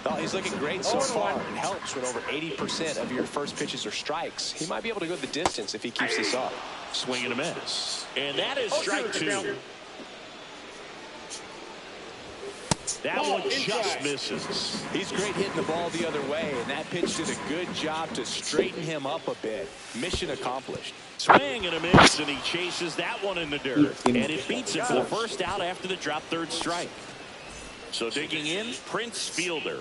Oh, he's looking great so far. It helps when over 80% of your first pitches are strikes. He might be able to go the distance if he keeps this up. Swing and a miss. And that is strike 2. That one just misses. He's great hitting the ball the other way, and that pitch did a good job to straighten him up a bit. Mission accomplished. Swing and a miss, and he chases that one in the dirt. And it beats him for the first out after the drop third strike. So digging in, Prince Fielder.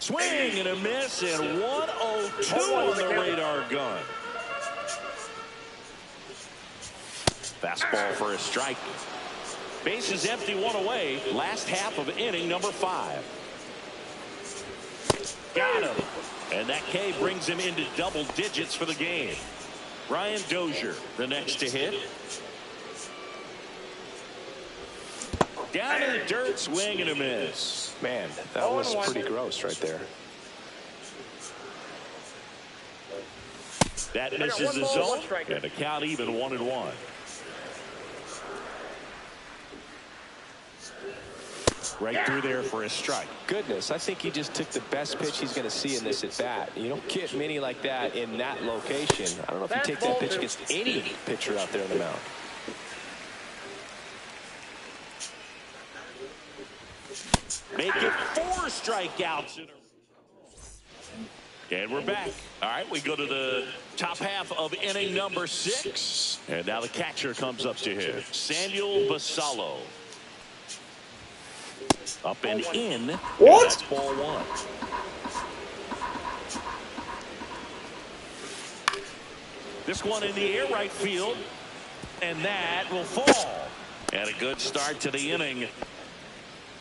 Swing and a miss, and 102 on the radar gun. Fastball for a strike. Base is empty, one away. Last half of inning number 5. Got him. And that K brings him into double digits for the game. Brian Dozier, the next to hit. Down in the dirt, swing and a miss. Man, that was pretty gross right there. That misses the zone, and the count even 1-1. Right through there for a strike. Goodness, I think he just took the best pitch he's going to see in this at bat. You don't get many like that in that location. I don't know if you take that pitch against any pitcher out there on the mound. Make it 4 strikeouts. And we're back. All right, we go to the top half of inning number 6. And now the catcher comes up to hit. Samuel Basallo. Up and in. What? That's ball 1. This one in the air right field. And that will fall. And a good start to the inning.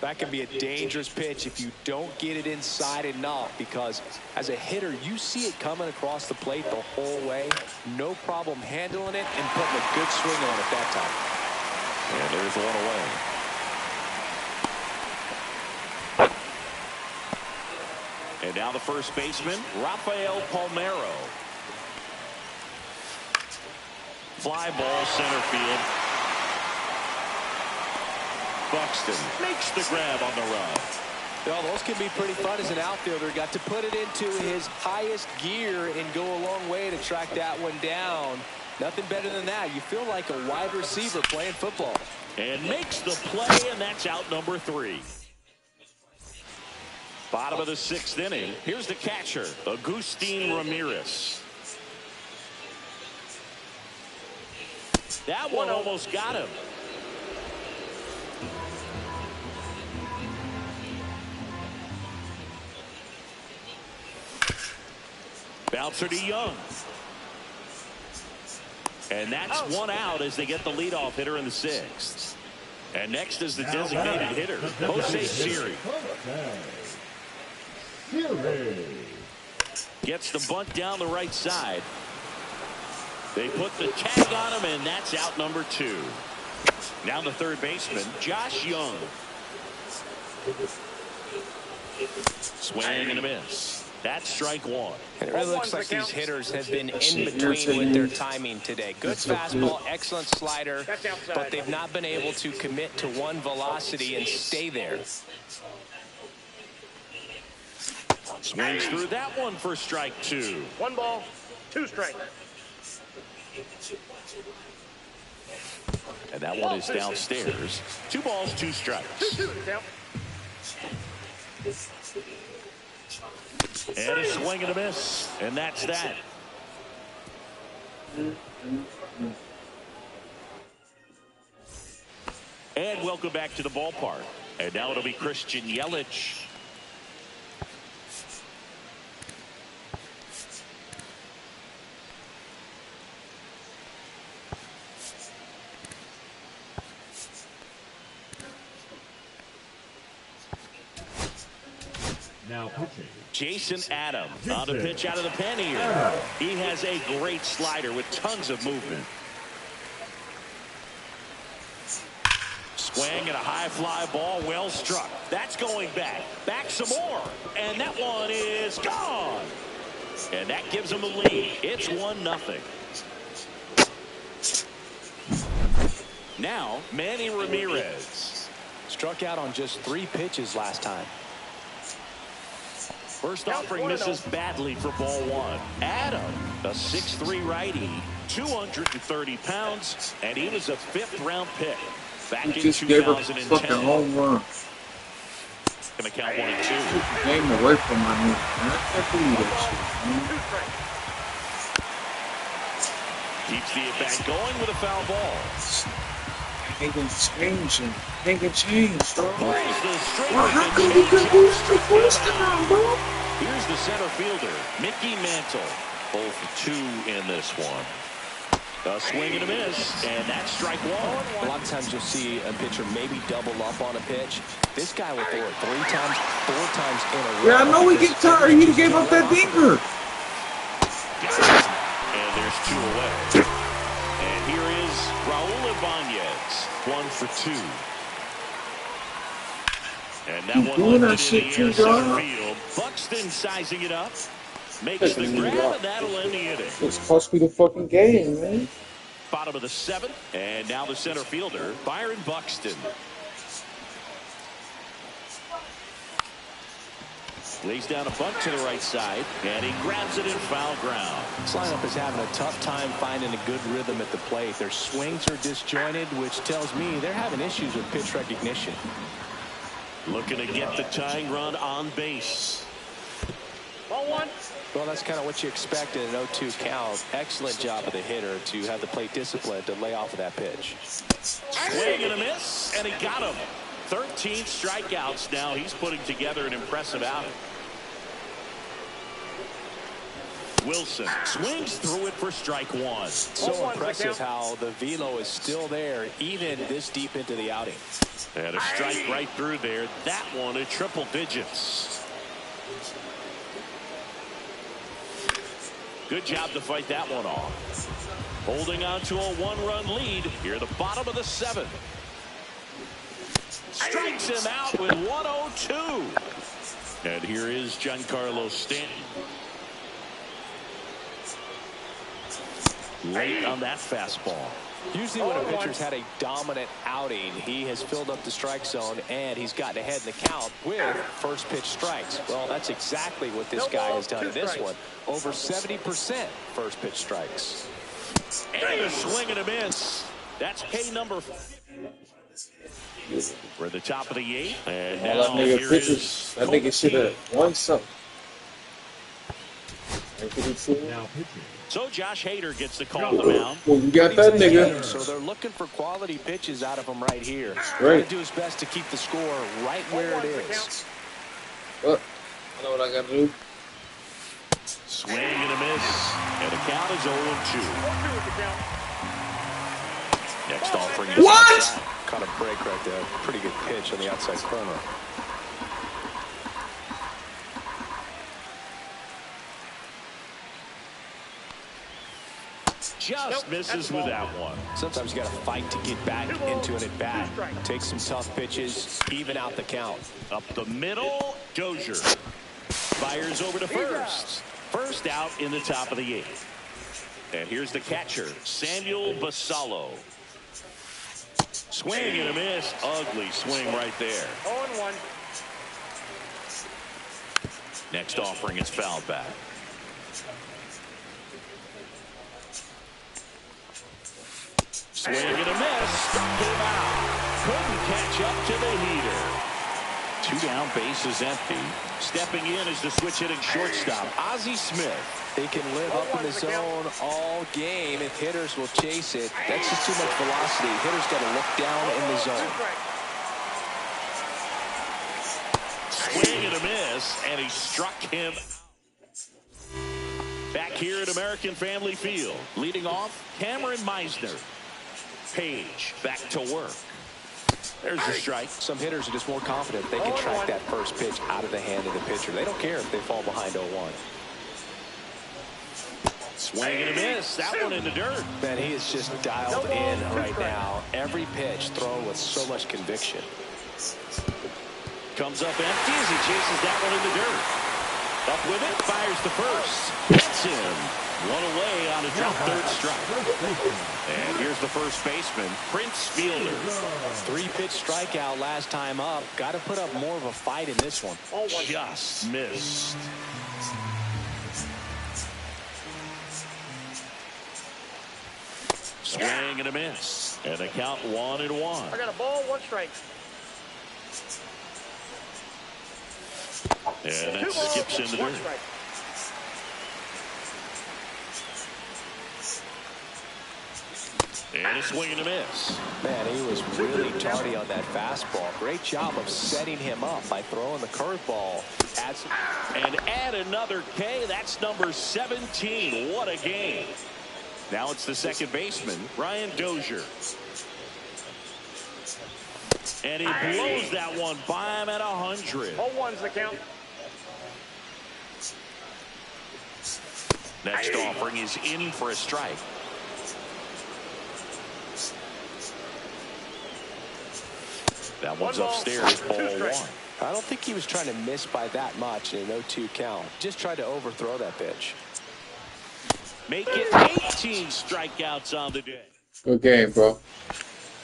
That can be a dangerous pitch if you don't get it inside enough, because as a hitter, you see it coming across the plate the whole way. No problem handling it and putting a good swing on it that time. And there's one away. And now the first baseman, Rafael Palmeiro. Fly ball center field. Buxton makes the grab on the run. Well, those can be pretty fun as an outfielder. Got to put it into his highest gear and go a long way to track that one down. Nothing better than that. You feel like a wide receiver playing football. And makes the play, and that's out number 3. Bottom of the 6th inning. Here's the catcher, Agustin Ramirez. That one almost got him. Bouncer to Young. And that's one out as they get the leadoff hitter in the 6th. And next is the designated hitter, Jose Siri. Gets the bunt down the right side. They put the tag on him, and that's out number 2. Now the third baseman, Josh Young. Swing and a miss. That's strike 1. And it really looks like these hitters have been in between with their timing today. Good fastball, excellent slider, but they've not been able to commit to one velocity and stay there. Swings through that one for strike 2. 1 ball, 2 strikes. And that one is downstairs. 2 balls, 2 strikes. 2-2 down. And a swing and a miss. And that's that. And welcome back to the ballpark. And now it'll be Christian Yelich. Now pitching. Jason Adams on the pitch out of the pen here. He has a great slider with tons of movement. Swing and a high fly ball, well struck. That's going back. Back some more. And that one is gone. And that gives him the lead. It's 1-0. Now, Manny Ramirez. Struck out on just 3 pitches last time. First offering misses badly for ball 1. Adam, a 6'3" righty, 230 pounds, and he was a 5th-round pick. Back He in just gave up a fucking 2010. home run. Gonna count 1 and 2. Took the game away from my nigga, man. I can't believe that shit, man. Two strikes. Keeps the at-bat going with a foul ball. Ain't gonna change him. Ain't gonna change, dog. Plays the straight Well, with how the come you could do changeup. that the first time, bro? Here's the center fielder, Mickey Mantle. 0 for 2 in this one. A swing and a miss, and that's strike one. A lot of times you'll see a pitcher maybe double up on a pitch. This guy will throw it 3 times, 4 times in a row. Yeah, I know he gets tired. He gave up that dinger. And there's 2 away. And here is Raul Ibanez, 1 for 2. And that You one doing that lifted shit in the too, air center dog? field. Buxton sizing it up. Makes the grab, and that'll end the inning. It's cost me the fucking game, man. Bottom of the 7th, and now the center fielder, Byron Buxton. Lays down a bunt to the right side, and he grabs it in foul ground. This lineup is having a tough time finding a good rhythm at the plate. Their swings are disjointed, which tells me they're having issues with pitch recognition. Looking to get the tying run on base. Ball 1. Well, that's kind of what you expect in an 0-2 count. Excellent job of the hitter to have the plate discipline to lay off of that pitch. Swing and a miss, and he got him. 13 strikeouts now. He's putting together an impressive outing. Wilson swings through it for strike 1. So impressive how the velo is still there even this deep into the outing. And a strike right through there. That one at triple digits. Good job to fight that one off. Holding on to a 1-run lead here at the bottom of the 7th. Strikes him out with 102. And here is Giancarlo Stanton. Late on that fastball. Usually when a pitcher's had a dominant outing, he has filled up the strike zone and he's gotten ahead in the count with first pitch strikes. Well, that's exactly what this guy has done in this one. Over 70% first pitch strikes. And a swing and a miss. That's K number. We're at the top of the 8th. And All now that nigga here pitches, is that nigga should have won something. Now pitching. So Josh Hader gets the call on the mound. Well, you got that nigga. So they're looking for quality pitches out of him right here. Great. Trying to do his best to keep the score right where it is. Well, I know what I got to do. Swing and a miss. And the count is 0-2. 4-2 with the count. Next offering is What? outside. Caught a break right there. Pretty good pitch on the outside corner. Just misses with that one. Sometimes you got to fight to get back into an at-bat. Take some tough pitches, even out the count. Up the middle, Dozier fires over to first. First out in the top of the 8th. And here's the catcher, Samuel Basallo. Swing and a miss. Ugly swing right there. 0-1. Next offering is fouled back. Swing and a miss. Struck him out. Couldn't catch up to the heater. 2 down, bases empty. Stepping in is the switch hitting shortstop, Ozzie Smith. They can live up in the zone all game if hitters will chase it. That's just too much velocity. Hitters got to look down in the zone. Swing and a miss, and he struck him. Back here at American Family Field, leading off, Cameron Meisner. Page back to work. There's a strike. Some hitters are just more confident they can track that first pitch out of the hand of the pitcher. They don't care if they fall behind 0-1. Swing and a miss. That one in the dirt. Man, he is just dialed in right now. Every pitch thrown with so much conviction. Comes up empty as he chases that one in the dirt. Up with it, fires the first. Gets him. One away on a drop third strike. And here's the first baseman, Prince Fielder. 3-pitch strikeout last time up. Got to put up more of a fight in this one. Just missed. Swing and a miss. And the count 1-1. I got a ball, 1 strike. And that 2 balls, skips into 1 dirt. strike. And a swing and a miss. Man, he was really tardy on that fastball. Great job of setting him up by throwing the curveball. And add another K. That's number 17. What a game. Now it's the second baseman, Brian Dozier. And he blows that one by him at 100. 0-1's the count. Next offering is in for a strike. That one's upstairs, ball 1. I don't think he was trying to miss by that much in an 0-2 count. Just tried to overthrow that pitch. Make it 18 strikeouts on the day. Good game, bro.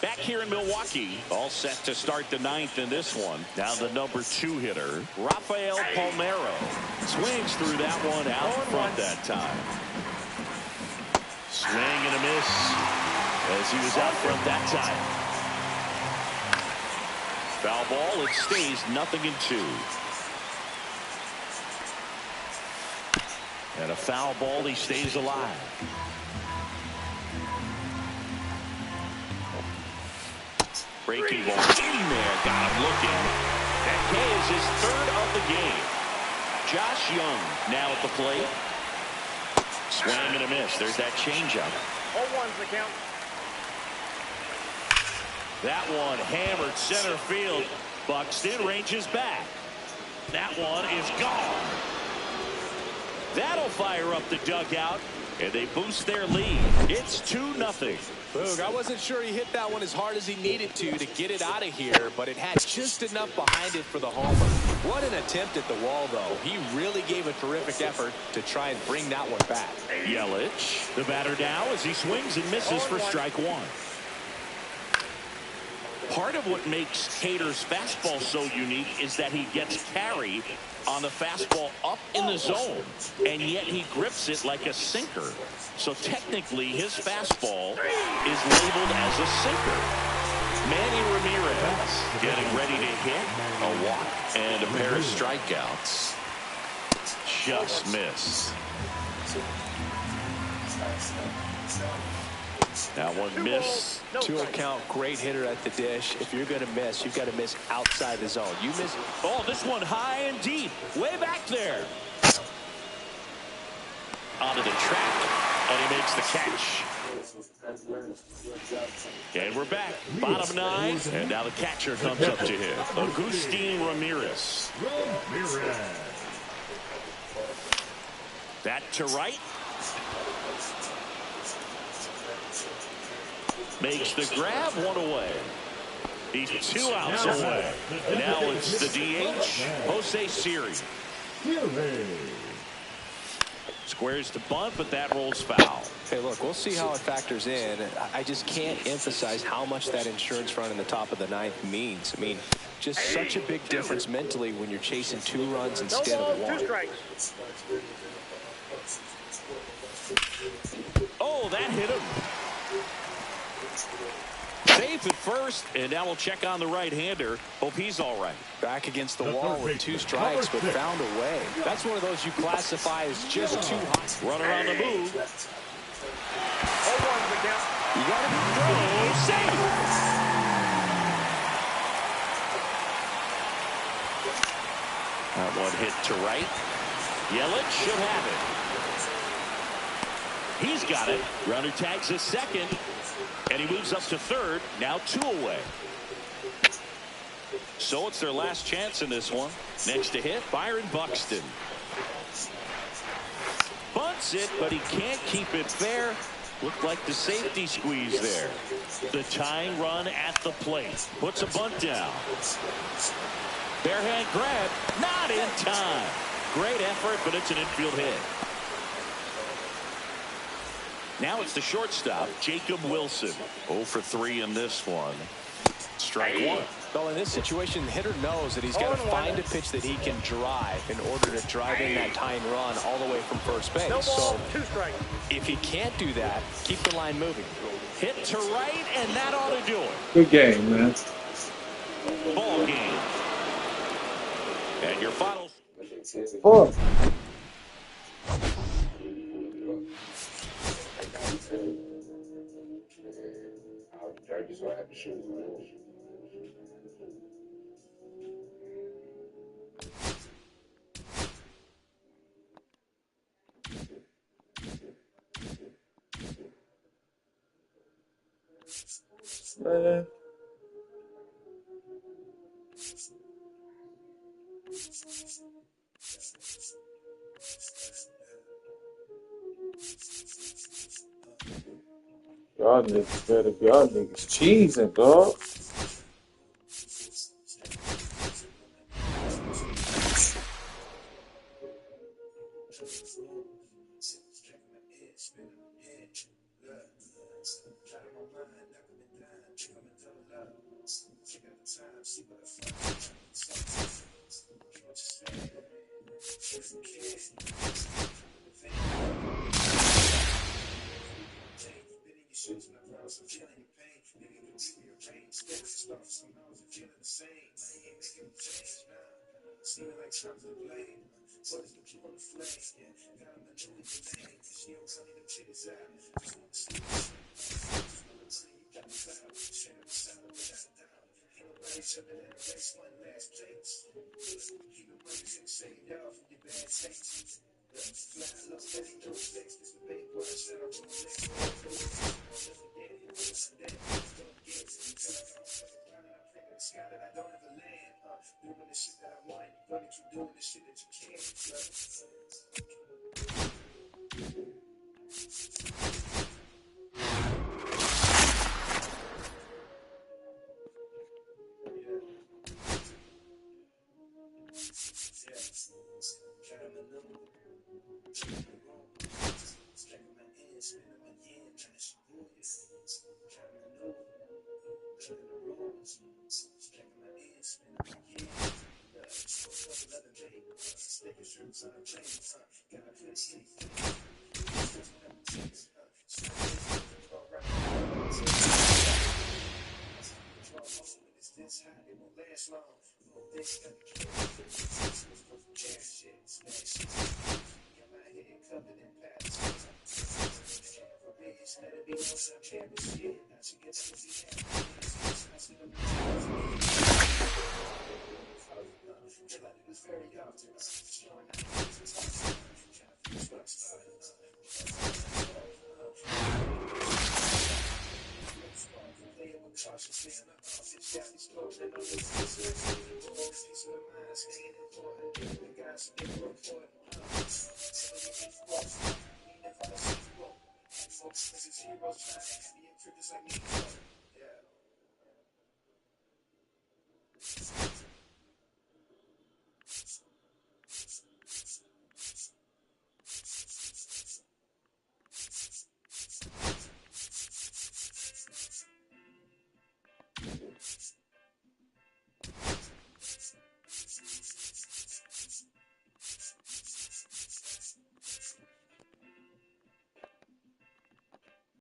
Back here in Milwaukee, all set to start the 9th in this one. Now the number 2 hitter, Rafael Palmeiro. Swings through that one out front that time. Swing and a miss as he was out front that time. Foul ball, it stays 0-2. And a foul ball, he stays alive. Breaking ball in there, got him looking. That K is his 3rd of the game. Josh Young now at the plate. Swing and a miss. There's that changeup. 0-1's the count. That one hammered center field. Buxton ranges back. That one is gone. That'll fire up the dugout, and they boost their lead. It's 2-0. Boog, I wasn't sure he hit that one as hard as he needed to get it out of here, but it had just enough behind it for the homer. What an attempt at the wall, though. He really gave a terrific effort to try and bring that one back. Yelich, the batter now as he swings and misses for strike 1. Part of what makes Hader's fastball so unique is that he gets carry on the fastball up in the zone, and yet he grips it like a sinker. So technically, his fastball is labeled as a sinker. Manny Ramirez getting ready to hit a walk and a pair of strikeouts. Just missed. That one missed. 2-0 count, great hitter at the dish. If you're going to miss, you've got to miss outside the zone. You miss. Oh, this one high and deep, way back there. Onto the track, and he makes the catch. And we're back, bottom 9, and now the catcher comes up to him, Agustin Ramirez. That to right. Makes the grab, 1 away. He's 2 outs away. Now it's the DH, Jose Siri. Squares to bunt, but that rolls foul. Hey, look, we'll see how it factors in. I just can't emphasize how much that insurance run in the top of the 9th means. I mean, just such a big difference mentally when you're chasing 2 runs instead of 1. 2 strikes. Oh, that hit him. Safe at first, and now we'll check on the right-hander. Hope he's all right. Back against the wall with 2 strikes, but found a way. That's one of those you classify as just too hot. Runner on the move. 0-1's the count. You got to throw safe. That one hit to right. Yelich should have it. He's got it. Runner tags a second. And he moves up to third. Now 2 away. So it's their last chance in this one. Next to hit, Byron Buxton. Bunts it, but he can't keep it fair. Looked like the safety squeeze there. The tying run at the plate. Puts a bunt down. Barehand grab. Not in time. Great effort, but it's an infield hit. Now it's the shortstop, Jacob Wilson. 0 for 3 in this one. Strike 1. Well, in this situation, the hitter knows that he's got to find a pitch that he can drive in order to drive in that tying run all the way from first base. No ball, So 2 strikes. if he can't do that, keep the line moving. Hit to right, and that ought to do it. Good game, man. Ball game. And your final. Fuck. Man. Y'all niggas better be y'all niggas cheesing, dog.